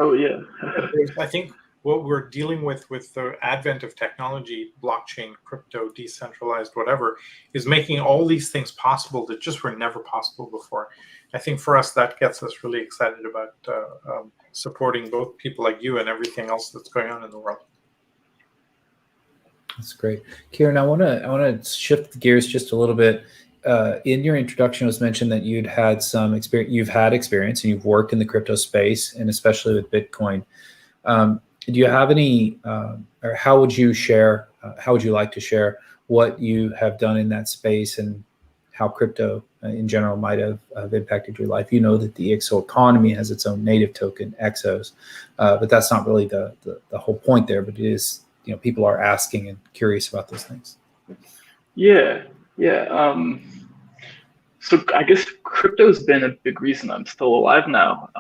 I think what we're dealing with the advent of technology, blockchain, crypto, decentralized, whatever, is making all these things possible that just were never possible before. I think for us, that gets us really excited about supporting both people like you and everything else that's going on in the world. That's great. Kieran, I want to shift gears just a little bit. In your introduction, it was mentioned that you've had experience and you've worked in the crypto space, and especially with Bitcoin. Do you have any, or how would you like to share what you have done in that space and how crypto in general might have impacted your life? You know that the EXO Economy has its own native token, EXOS, but that's not really the whole point there. But it is, people are asking and curious about those things. Yeah. So I guess crypto's been a big reason I'm still alive now,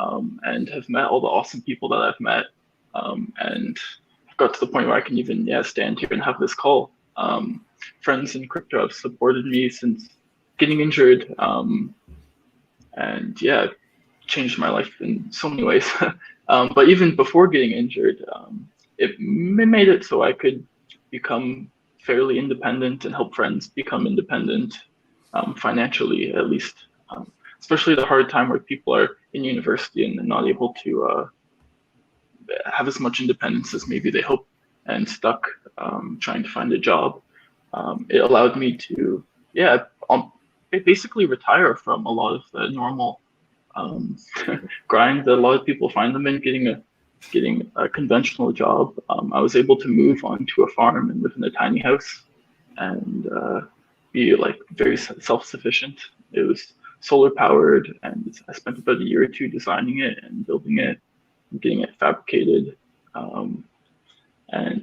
and have met all the awesome people that I've met. And I've got to the point where I can even stand here and have this call. Friends in crypto have supported me since getting injured, and changed my life in so many ways. But even before getting injured, it made it so I could become fairly independent and help friends become independent financially, at least. Especially the hard time where people are in university and not able to have as much independence as maybe they hope, and stuck trying to find a job. It allowed me to basically retire from a lot of the normal grind that a lot of people find them in, getting a conventional job. I was able to move onto a farm and live in a tiny house and be like very self-sufficient. It was solar powered, and I spent about a year or two designing it and building it, getting it fabricated, and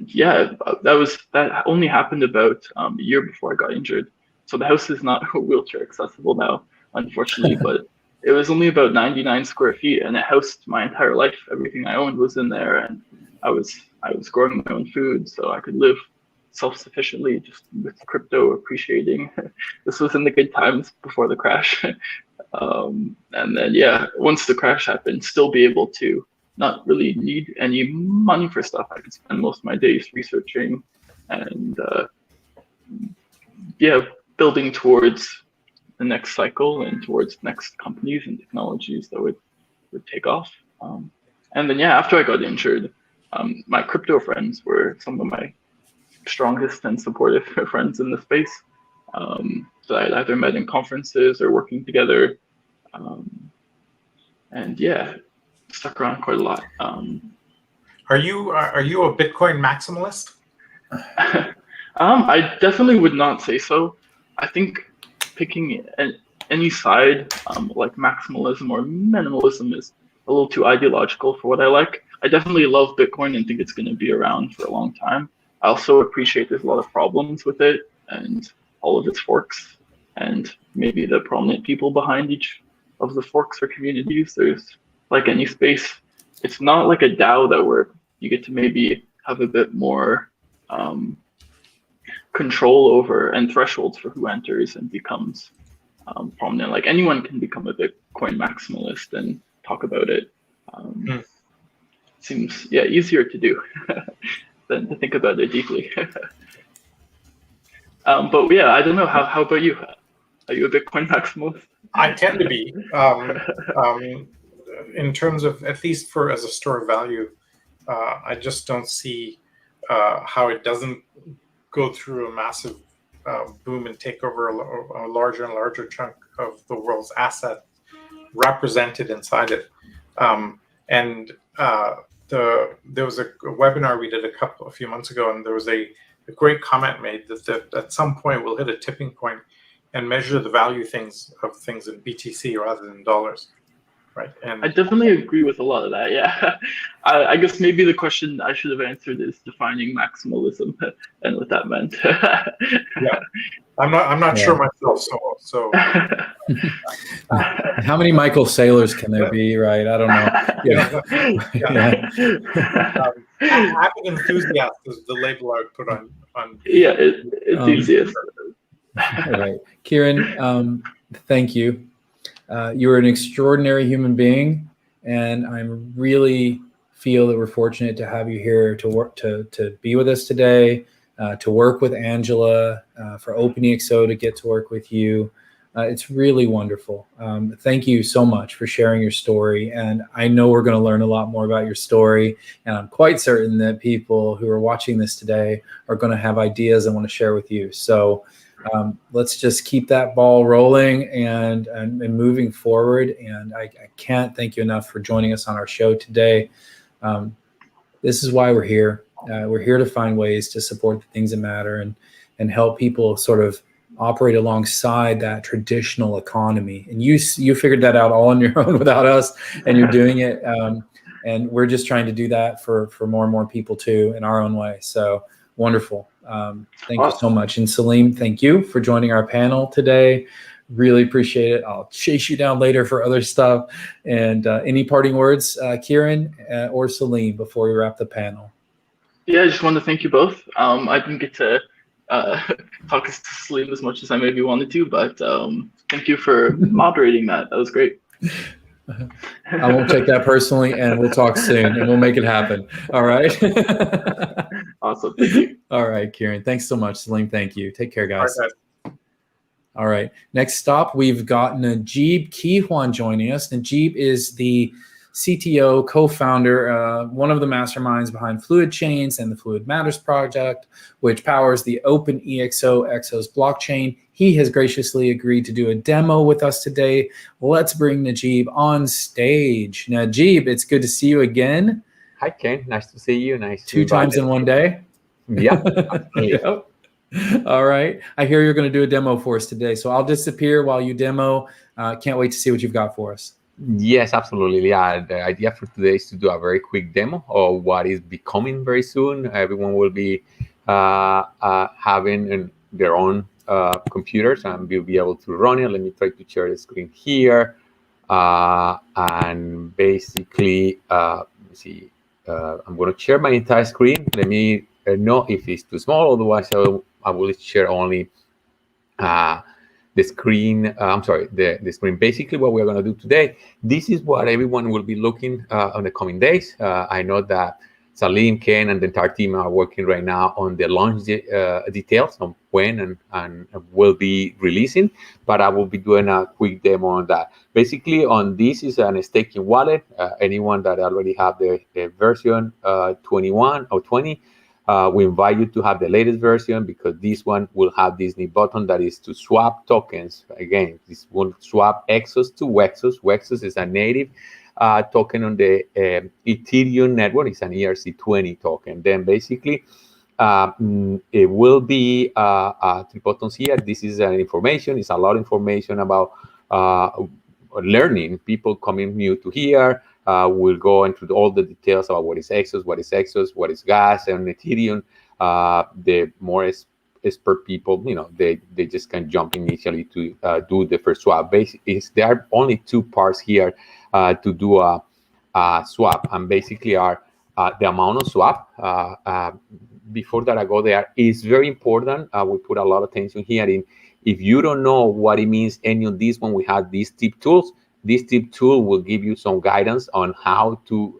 that only happened about a year before I got injured. So the house is not wheelchair accessible now, unfortunately, but it was only about 99 square feet, and it housed my entire life. Everything I owned was in there, and I was growing my own food, so I could live self-sufficiently, just with crypto appreciating. This was in the good times before the crash. And then, yeah, once the crash happened, still be able to not really need any money for stuff. I could spend most of my days researching and, yeah, building towards the next cycle and towards next companies and technologies that would take off. And then, yeah, after I got injured, my crypto friends were some of my strongest and supportive friends in the space. So I either met in conferences or working together. And yeah, stuck around quite a lot. Are you a Bitcoin maximalist? I definitely would not say so. I think picking any side, like maximalism or minimalism, is a little too ideological for what I like. I definitely love Bitcoin and think it's going to be around for a long time. I also appreciate there's a lot of problems with it and all of its forks, and maybe the prominent people behind each of the forks or communities. There's, like any space, it's not like a DAO that where you get to maybe have a bit more control over and thresholds for who enters and becomes prominent. Like anyone can become a Bitcoin maximalist and talk about it. Seems, yeah, easier to do than to think about it deeply. But yeah, I don't know. How about you? Are you a Bitcoin maximalist? I tend to be. In terms of, at least for as a store of value, I just don't see how it doesn't go through a massive boom and take over a larger and larger chunk of the world's asset represented inside it. There was a webinar we did a few months ago, and there was a great comment made that at some point we'll hit a tipping point and measure the value of things in BTC rather than dollars. Right. And I definitely agree with a lot of that. Yeah. I guess maybe the question I should have answered is defining maximalism and what that meant. Yeah. I'm not sure myself. So how many Michael Saylors can there be? Right. I don't know. Happy enthusiast is the label I would put on. Yeah. Enthusiast. All right. Kieran, thank you. You're an extraordinary human being, and I really feel that we're fortunate to have you here to work to be with us today, to work with Angela, for OpenEXO to get to work with you. It's really wonderful. Thank you so much for sharing your story, and I know we're going to learn a lot more about your story, and I'm quite certain that people who are watching this today are going to have ideas and want to share with you. So let's just keep that ball rolling and moving forward. And I can't thank you enough for joining us on our show today. This is why we're here. We're here to find ways to support the things that matter and help people sort of operate alongside that traditional economy. And you figured that out all on your own without us, and you're doing it. And we're just trying to do that for more and more people too in our own way. So wonderful. Thank you so much. And Salim, thank you for joining our panel today. Really appreciate it. I'll chase you down later for other stuff. And any parting words, Kieran or Salim, before we wrap the panel? Yeah, I just want to thank you both. I didn't get to talk to Salim as much as I maybe wanted to, but thank you for moderating that. That was great. I won't take that personally, and we'll talk soon, and we'll make it happen. All right. Awesome. Thank you. All right, Kieran. Thanks so much. Salim, thank you. Take care, guys. Okay. All right. Next stop, we've got Najib Kihwan joining us. Najib is the CTO, co-founder, one of the masterminds behind Fluid Chains and the Fluid Matters project, which powers the open EXOS blockchain. He has graciously agreed to do a demo with us today. Let's bring Najib on stage. Najib, it's good to see you again. Hi, Ken. Nice to see you. Nice. Two times in one day? Yeah. Yep. All right. I hear you're going to do a demo for us today, so I'll disappear while you demo. Can't wait to see what you've got for us. Yes, absolutely. Yeah, the idea for today is to do a very quick demo of what is becoming very soon. Everyone will be having their own computers, and we'll be able to run it. Let me try to share the screen here. And basically, let me see. I'm going to share my entire screen. Let me know if it's too small. Otherwise, I will share only the screen. I'm sorry, the screen. Basically, what we're going to do today, this is what everyone will be looking on the coming days. I know that Salim, Ken, and the entire team are working right now on the launch details on when and will be releasing, but I will be doing a quick demo on that. Basically, on this is a staking wallet. Anyone that already have the version 21 or 20, we invite you to have the latest version, because this one will have this new button that is to swap tokens. Again, this will swap EXOS to wEXOS. wEXOS is a native token on the Ethereum network. It's an ERC20 token. Then basically, it will be three buttons here. This is an information. It's a lot of information about learning. People coming new to here. We'll go into all the details about what is EXOS, what is gas, and Ethereum. The more expert people, they just can jump initially to do the first swap. Basically, there are only two parts here to do a swap, and basically are the amount of swap. Before that I go there, it's very important. We put a lot of attention here in, if you don't know what it means, any of these, when we have these tip tools, this tip tool will give you some guidance on how to,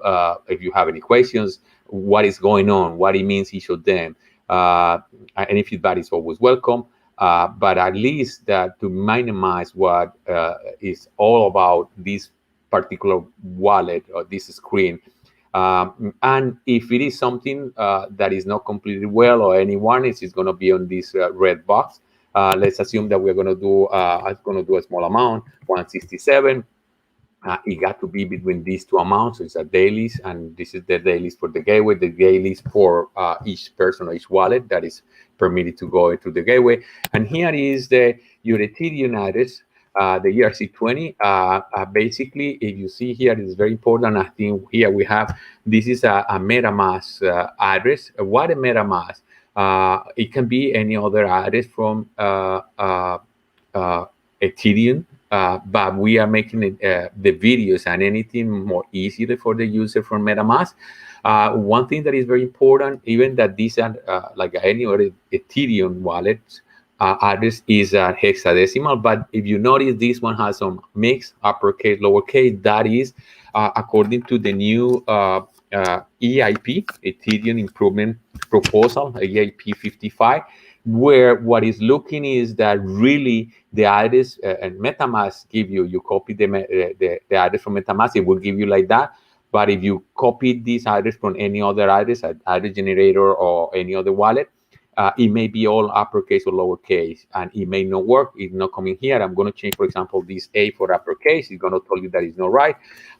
if you have any questions, what is going on, what it means, each of them. Any feedback is always welcome, but at least that to minimize what is all about this particular wallet or this screen. And if it is something that is not completed well, or any warnings, is going to be on this red box. Let's assume that we're going to do a small amount, 167. It got to be between these two amounts. So it's a dailies, and this is the dailies for the gateway, the dailies for each person or each wallet that is permitted to go into the gateway. And here is your Ethereum address, the ERC20. Basically, if you see here, it's very important. I think here we have, this is a MetaMask address. What a MetaMask? It can be any other address from Ethereum. But we are making the videos and anything more easier for the user from MetaMask. One thing that is very important, even that these are like any other Ethereum wallet address, is hexadecimal. But if you notice, this one has some mix, uppercase, lowercase. That is according to the new EIP, Ethereum Improvement Proposal, EIP 55. Where what is looking is that really the address and MetaMask give you copy the address from MetaMask, it will give you like that. But if you copy this address from any other address generator or any other wallet, it may be all uppercase or lowercase, and it may not work. It's not coming here. I'm going to change, for example, this A for uppercase. It's going to tell you that it's not right.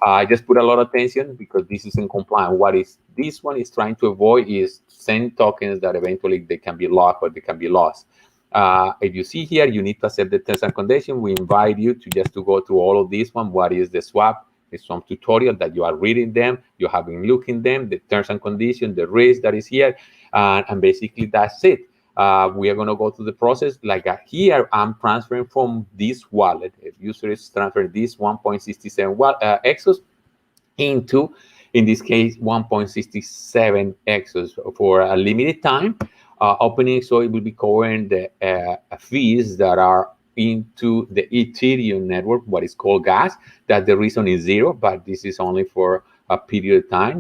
I just put a lot of attention because this isn't compliant. What is this one is trying to avoid is send tokens that eventually they can be locked or they can be lost. If you see here, you need to accept the terms and conditions. We invite you to just to go through all of this one. What is the swap? It's some tutorial that you are reading them, you have been looking them, the terms and conditions, the risk that is here, and basically that's it. We are going to go through the process. Like here, I'm transferring from this wallet. If user is transferring this 1.67 EXOS into, in this case, 1.67 EXOS for a limited time. Opening, so it will be covering the fees that are into the Ethereum network, what is called gas. That the reason is 0, but this is only for a period of time.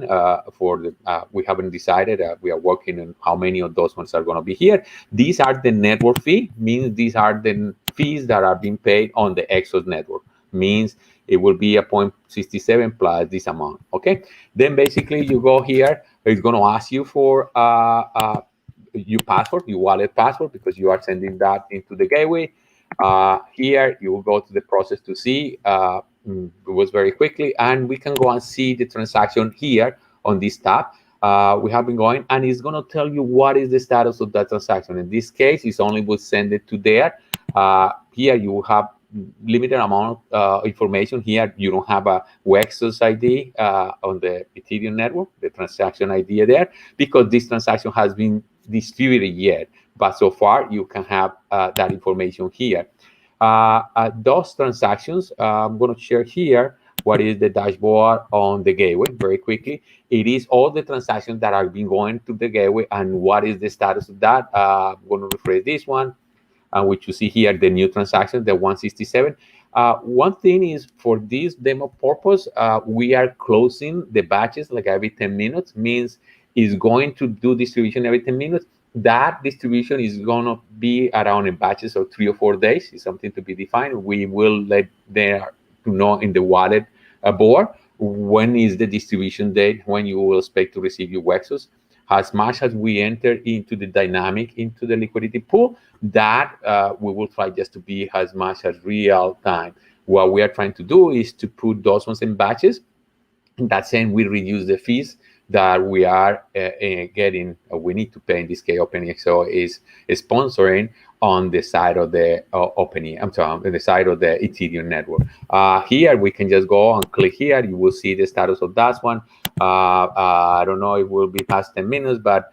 We haven't decided. We are working on how many of those ones are going to be here. These are the network fee, means these are the fees that are being paid on the EXOS network. Means it will be a 0.67 plus this amount. Okay. Then basically you go here. It's going to ask you for your password, your wallet password, because you are sending that into the gateway. Here you will go to the process to see. It was very quickly, and we can go and see the transaction here on this tab. We have been going, and it's going to tell you what is the status of that transaction. In this case, it's only will send it to there. Here you have limited amount of information. Here you don't have a wEXOS ID on the Ethereum network, the transaction ID there, because this transaction has been distributed yet. But so far, you can have that information here. Those transactions, I'm going to share here. what is the dashboard on the gateway very quickly. It is all the transactions that have been going to the gateway and what is the status of that. I'm going to refresh this one, which you see here, the new transaction, the 167. One thing is, for this demo purpose, we are closing the batches like every 10 minutes, means it's going to do distribution every 10 minutes. That distribution is going to be around in batches of 3 or 4 days. It's something to be defined. We will let them know in the wallet board when is the distribution date, when you will expect to receive your wEXOS. As much as we enter into the dynamic, into the liquidity pool, that we will try just to be as much as real time. What we are trying to do is to put those ones in batches. In that sense, we reduce the fees that we are getting, we need to pay. In this case, OpenEXO is sponsoring on the side of the on the side of the Ethereum network. Here, we can just go and click here. You will see the status of that one. I don't know, it will be past 10 minutes, but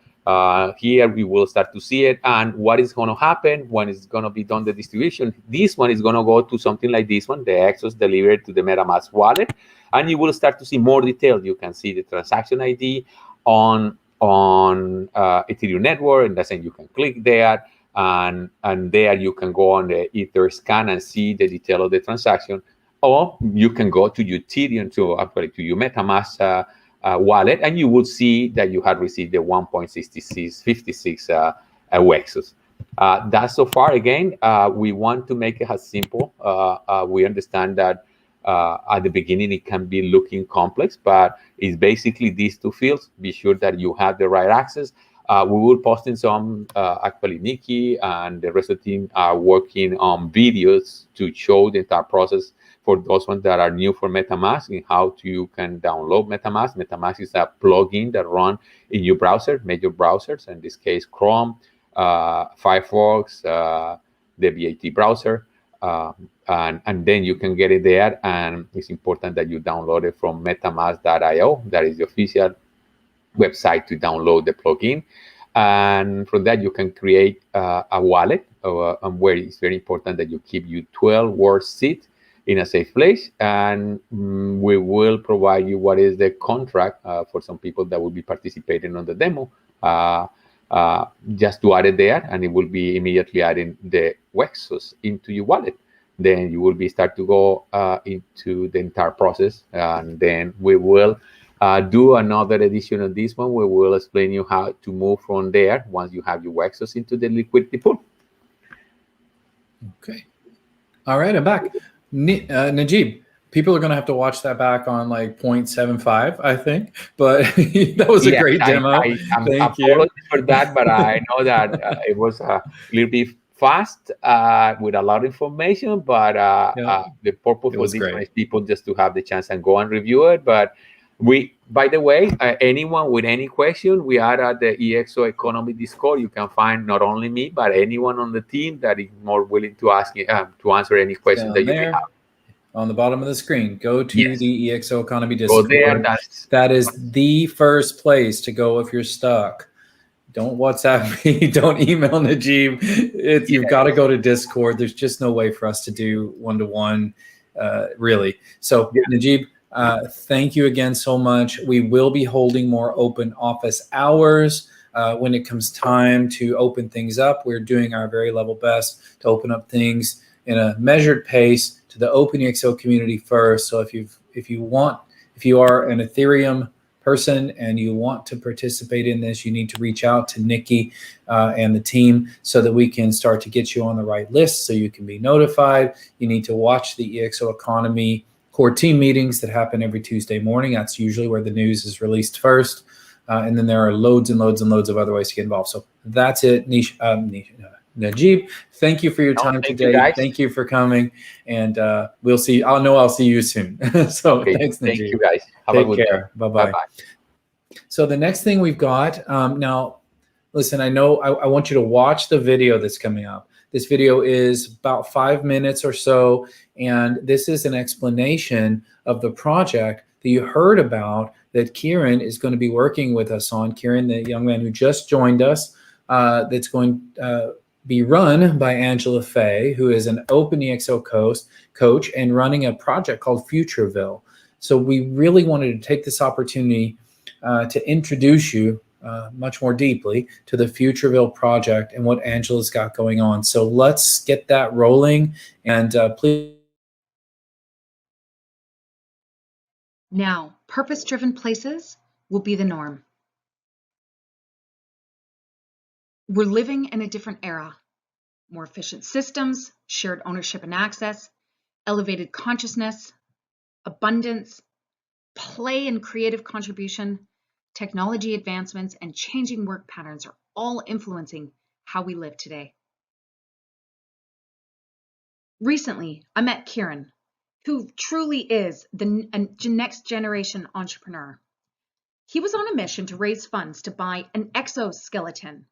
here we will start to see it. And what is going to happen when it's going to be done, the distribution, this one is going to go to something like this one, the EXOS delivered to the MetaMask wallet. And you will start to see more details. You can see the transaction ID on Ethereum network, and that's it. You can click there, and there you can go on the Ether scan and see the detail of the transaction. Or you can go to your Ethereum, to your MetaMask wallet, and you will see that you have received the 1.6656 wEXOS. That's so far. Again, we want to make it as simple. We understand that at the beginning it can be looking complex, but it's basically these two fields. Be sure that you have the right access. We will post in some, actually Nikki and the rest of the team are working on videos to show the entire process for those ones that are new for MetaMask, and how you can download MetaMask. MetaMask is a plugin that runs in your browser, major browsers, in this case Chrome, Firefox, the VAT browser. And then you can get it there, and it's important that you download it from metamask.io. That is the official website to download the plugin. And from that, you can create a wallet, where it's very important that you keep your 12-word seed in a safe place. And we will provide you what is the contract for some people that will be participating on the demo. Just to add it there, and it will be immediately adding the wEXOS into your wallet. Then you will be start to go into the entire process, and then we will do another edition of this one. We will explain you how to move from there once you have your wEXOS into the liquidity pool. Okay. All right, I'm back. Najib, people are going to have to watch that back on like 0.75, I think. But that was a great demo. Thank you for that, but I know that it was a little bit fast with a lot of information. But the purpose for this one is people just to have the chance and go and review it. But by the way, anyone with any question, we are at the EXO Economy Discord. You can find not only me, but anyone on the team that is more willing to ask to answer any questions that you may have. On the bottom of the screen, go to the EXO Economy Discord. Go there. That is the first place to go if you're stuck. Don't WhatsApp me. Don't email Najib. You've got to go to Discord. There's just no way for us to do one-to-one, really. So, Najib, thank you again so much. We will be holding more open office hours when it comes time to open things up. We're doing our very level best to open up things in a measured pace to the OpenEXO community first. So if you are an Ethereum person and you want to participate in this, you need to reach out to Nikki and the team so that we can start to get you on the right list so you can be notified. You need to watch the EXO Economy core team meetings that happen every Tuesday morning. That's usually where the news is released first. And then there are loads and loads and loads of other ways to get involved. So that's it. Najib, thank you for your time today. Thank you for coming, and we'll see. I'll see you soon. So thanks, Najib. Thank you, guys. Have a good day. Bye-bye. So the next thing we've got now, listen, I know I want you to watch the video that's coming up. This video is about 5 minutes or so, and this is an explanation of the project that you heard about that Kieran is going to be working with us on. Kieran, the young man who just joined us, that's going be run by Angela Fay, who is an OpenEXO coach and running a project called Futureville. So we really wanted to take this opportunity to introduce you much more deeply to the Futureville project and what Angela's got going on. So let's get that rolling, and please. Now, purpose-driven places will be the norm. We're living in a different era. More efficient systems, shared ownership and access, elevated consciousness, abundance, play and creative contribution, technology advancements, and changing work patterns are all influencing how we live today. Recently, I met Kieran, who truly is the next generation entrepreneur. He was on a mission to raise funds to buy an exoskeleton.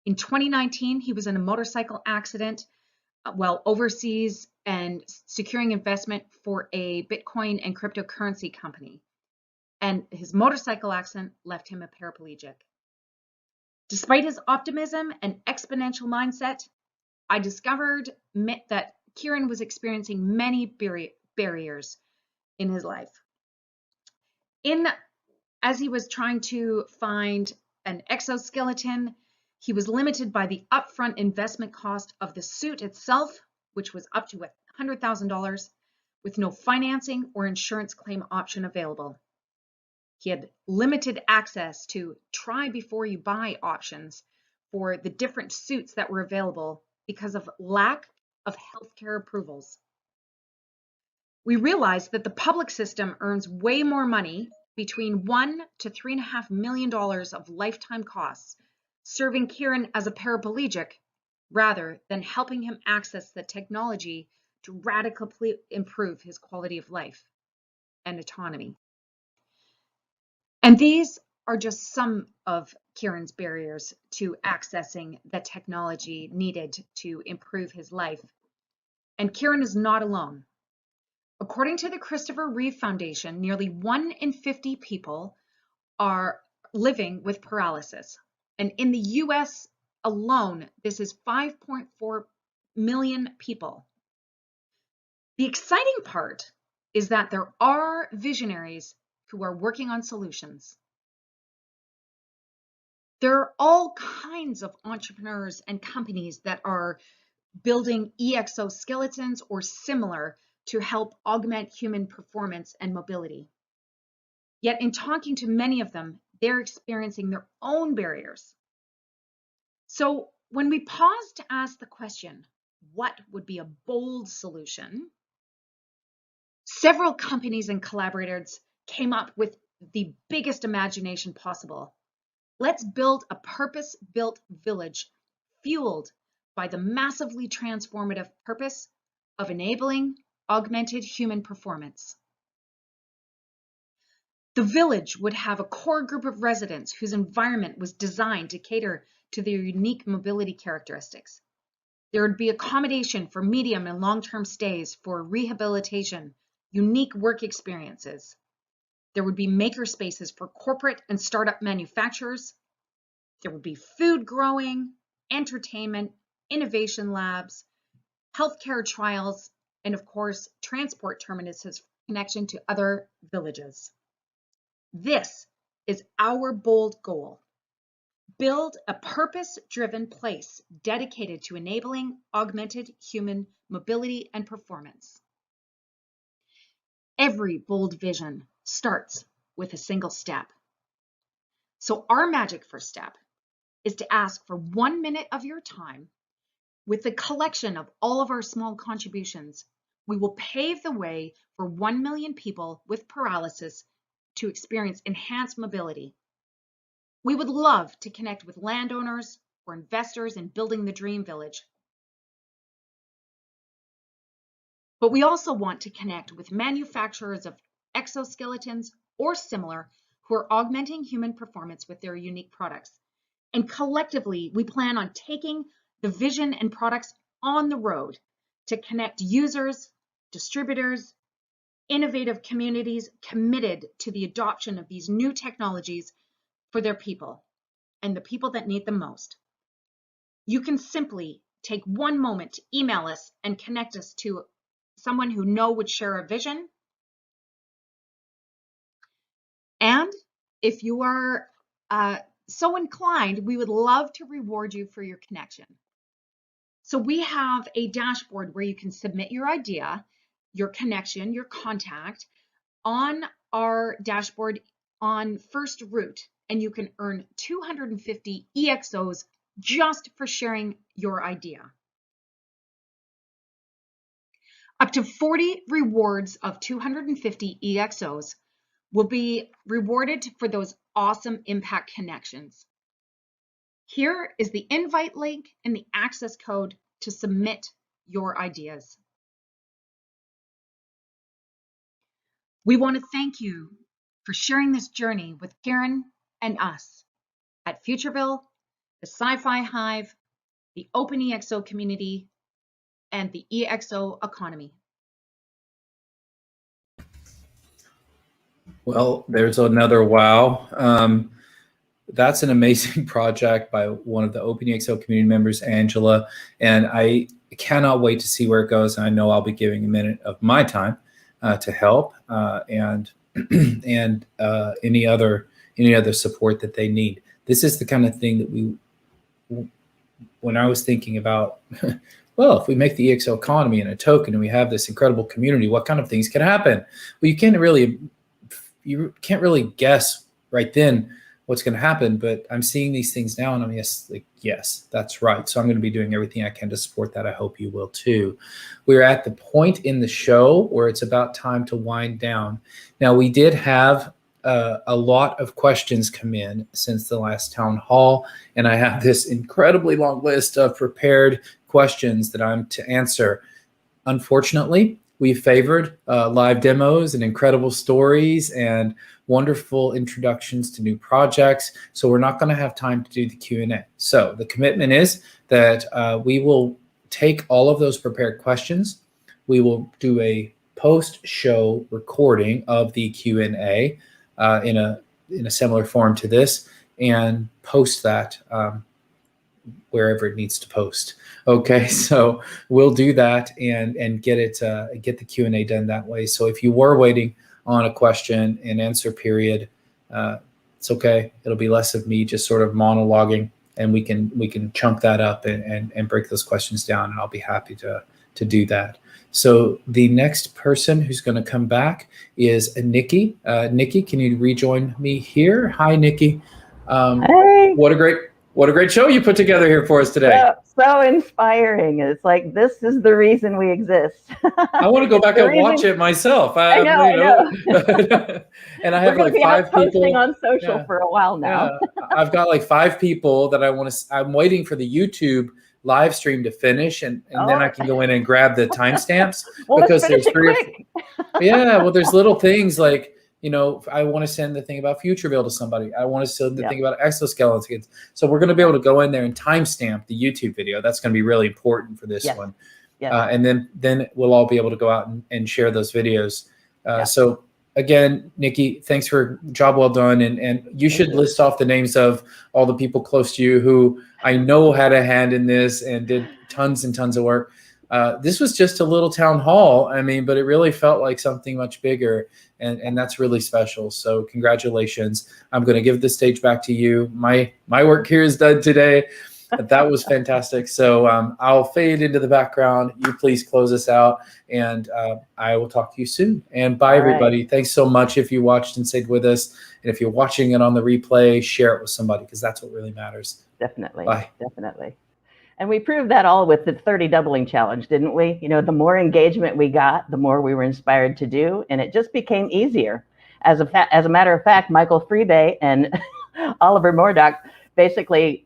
In 2019, he was in a motorcycle accident while overseas and securing investment for a Bitcoin and cryptocurrency company. And his motorcycle accident left him a paraplegic. Despite his optimism and exponential mindset, I discovered that Kieran was experiencing many barriers in his life. As he was trying to find an exoskeleton, he was limited by the upfront investment cost of the suit itself, which was up to $100,000, with no financing or insurance claim option available. He had limited access to try before you buy options for the different suits that were available because of lack of healthcare approvals. We realized that the public system earns way more money, between $1 to $3.5 million of lifetime costs, serving Kieran as a paraplegic rather than helping him access the technology to radically improve his quality of life and autonomy. And these are just some of Kieran's barriers to accessing the technology needed to improve his life. And Kieran is not alone. According to the Christopher Reeve Foundation, nearly 1 in 50 people are living with paralysis. And in the US alone, this is 5.4 million people. The exciting part is that there are visionaries who are working on solutions. There are all kinds of entrepreneurs and companies that are building exoskeletons or similar to help augment human performance and mobility. Yet in talking to many of them, they're experiencing their own barriers. So when we pause to ask the question, what would be a bold solution? Several companies and collaborators came up with the biggest imagination possible. Let's build a purpose-built village fueled by the massively transformative purpose of enabling augmented human performance. The village would have a core group of residents whose environment was designed to cater to their unique mobility characteristics. There would be accommodation for medium and long-term stays for rehabilitation, unique work experiences. There would be maker spaces for corporate and startup manufacturers. There would be food growing, entertainment, innovation labs, healthcare trials, and of course, transport terminuses for connection to other villages. This is our bold goal. Build a purpose-driven place dedicated to enabling augmented human mobility and performance. Every bold vision starts with a single step. So our magic first step is to ask for 1 minute of your time. With the collection of all of our small contributions, we will pave the way for 1 million people with paralysis to experience enhanced mobility. We would love to connect with landowners or investors in building the dream village. But we also want to connect with manufacturers of exoskeletons or similar who are augmenting human performance with their unique products. And collectively, we plan on taking the vision and products on the road to connect users, distributors, innovative communities committed to the adoption of these new technologies for their people and the people that need them most. You can simply take 1 moment to email us and connect us to someone who would share a vision. And if you are so inclined, we would love to reward you for your connection. So we have a dashboard where you can submit your idea, your connection, your contact on our dashboard on first route, and you can earn 250 EXOs just for sharing your idea. Up to 40 rewards of 250 EXOs will be rewarded for those awesome impact connections. Here is the invite link and the access code to submit your ideas. We want to thank you for sharing this journey with Kieran and us at Futureville, the Sci-Fi Hive, the Open EXO community, and the EXO Economy. Well, there's another wow. That's an amazing project by one of the Open EXO community members, Angela, and I cannot wait to see where it goes. And I know I'll be giving a minute of my time to help and any other support that they need. This is the kind of thing that when I was thinking about, well, if we make the EXO economy and a token and we have this incredible community, what kind of things can happen? Well, you can't really guess right then what's going to happen, but I'm seeing these things now and I'm yes, that's right. So I'm going to be doing everything I can to support that. I hope you will too. We're at the point in the show where it's about time to wind down. Now, we did have a lot of questions come in since the last town hall, and I have this incredibly long list of prepared questions that I'm to answer. Unfortunately, we favored live demos and incredible stories and wonderful introductions to new projects. So we're not going to have time to do the Q&A. So the commitment is that we will take all of those prepared questions. We will do a post-show recording of the Q&A in a similar form to this and post that wherever it needs to post. Okay, so we'll do that and get the Q&A done that way. So if you were waiting on a question and answer period, it's okay. It'll be less of me just sort of monologuing, and we can chunk that up and break those questions down, and I'll be happy to do that. So the next person who's going to come back is Nikki. Nikki, can you rejoin me here? Hi, Nikki. Hey. What a great show you put together here for us today. So inspiring. It's like, this is the reason we exist. I want to go back and watch it myself. I know. And I have like 5 people on social for a while now. I've got like 5 people that I'm waiting for the YouTube live stream to finish, and then I can go in and grab the timestamps because there's 3 well, there's little things like, I want to send the thing about Futureville to somebody. I want to send the thing about Exoskeleton. So we're going to be able to go in there and timestamp the YouTube video. That's going to be really important for this one. And then we'll all be able to go out and share those videos. So again, Nikki, thanks for job well done. And you should list off the names of all the people close to you who I know had a hand in this and did tons and tons of work. This was just a little town hall, but it really felt like something much bigger, and that's really special. So congratulations. I'm going to give the stage back to you. My work here is done today. That was fantastic. So I'll fade into the background. You please close us out, and I will talk to you soon. And bye, everybody. Thanks so much if you watched and stayed with us. And if you're watching it on the replay, share it with somebody, because that's what really matters. Definitely. Bye. Definitely. And we proved that all with the 30 doubling challenge, didn't we? The more engagement we got, the more we were inspired to do, and it just became easier. As a matter of fact, Michael Freebay and Oliver Murdoch basically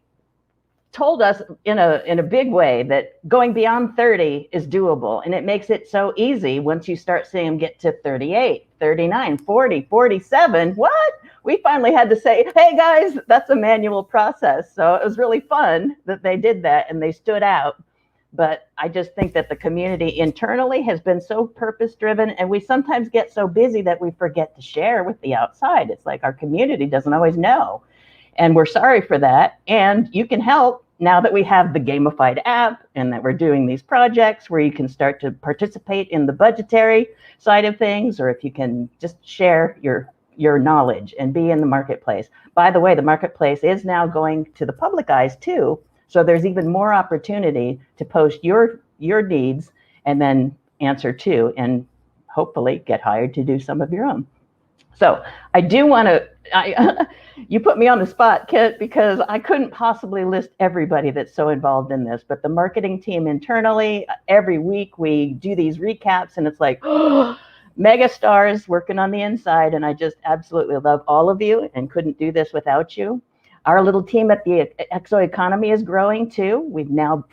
told us in a big way that going beyond 30 is doable, and it makes it so easy once you start seeing them get to 38, 39, 40, 47. What? We finally had to say, hey guys, that's a manual process. So it was really fun that they did that and they stood out. But I just think that the community internally has been so purpose driven, and we sometimes get so busy that we forget to share with the outside. It's like our community doesn't always know. And we're sorry for that. And you can help now that we have the gamified app and that we're doing these projects where you can start to participate in the budgetary side of things, or if you can just share your your knowledge and be in the marketplace. By the way, the marketplace is now going to the public eyes too. So there's even more opportunity to post your needs and then answer too, and hopefully get hired to do some of your own. So I do want to, you put me on the spot, Kit, because I couldn't possibly list everybody that's so involved in this, but the marketing team internally, every week we do these recaps and it's like, oh, mega stars working on the inside. And I just absolutely love all of you and couldn't do this without you. Our little team at the Exo Economy is growing too. We've now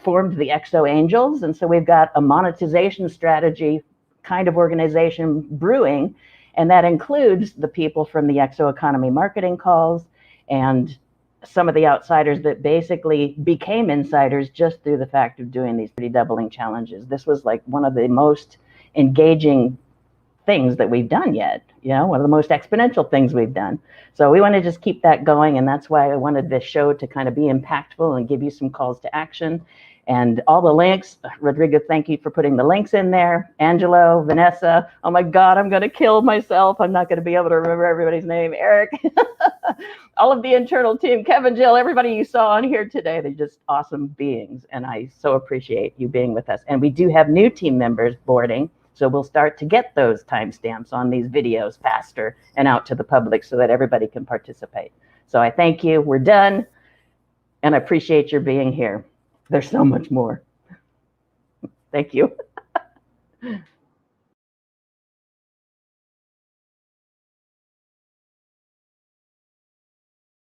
formed the Exo Angels. And so we've got a monetization strategy kind of organization brewing. And that includes the people from the Exo Economy marketing calls and some of the outsiders that basically became insiders just through the fact of doing these pretty doubling challenges. This was like one of the most engaging things that we've done yet, one of the most exponential things we've done. So we want to just keep that going. And that's why I wanted this show to kind of be impactful and give you some calls to action. And all the links, Rodrigo, thank you for putting the links in there. Angelo, Vanessa, oh my God, I'm going to kill myself. I'm not going to be able to remember everybody's name. Eric, all of the internal team, Kevin, Jill, everybody you saw on here today, they're just awesome beings. And I so appreciate you being with us. And we do have new team members boarding. So we'll start to get those timestamps on these videos faster and out to the public so that everybody can participate. So I thank you. We're done. And I appreciate your being here. There's so much more. Thank you.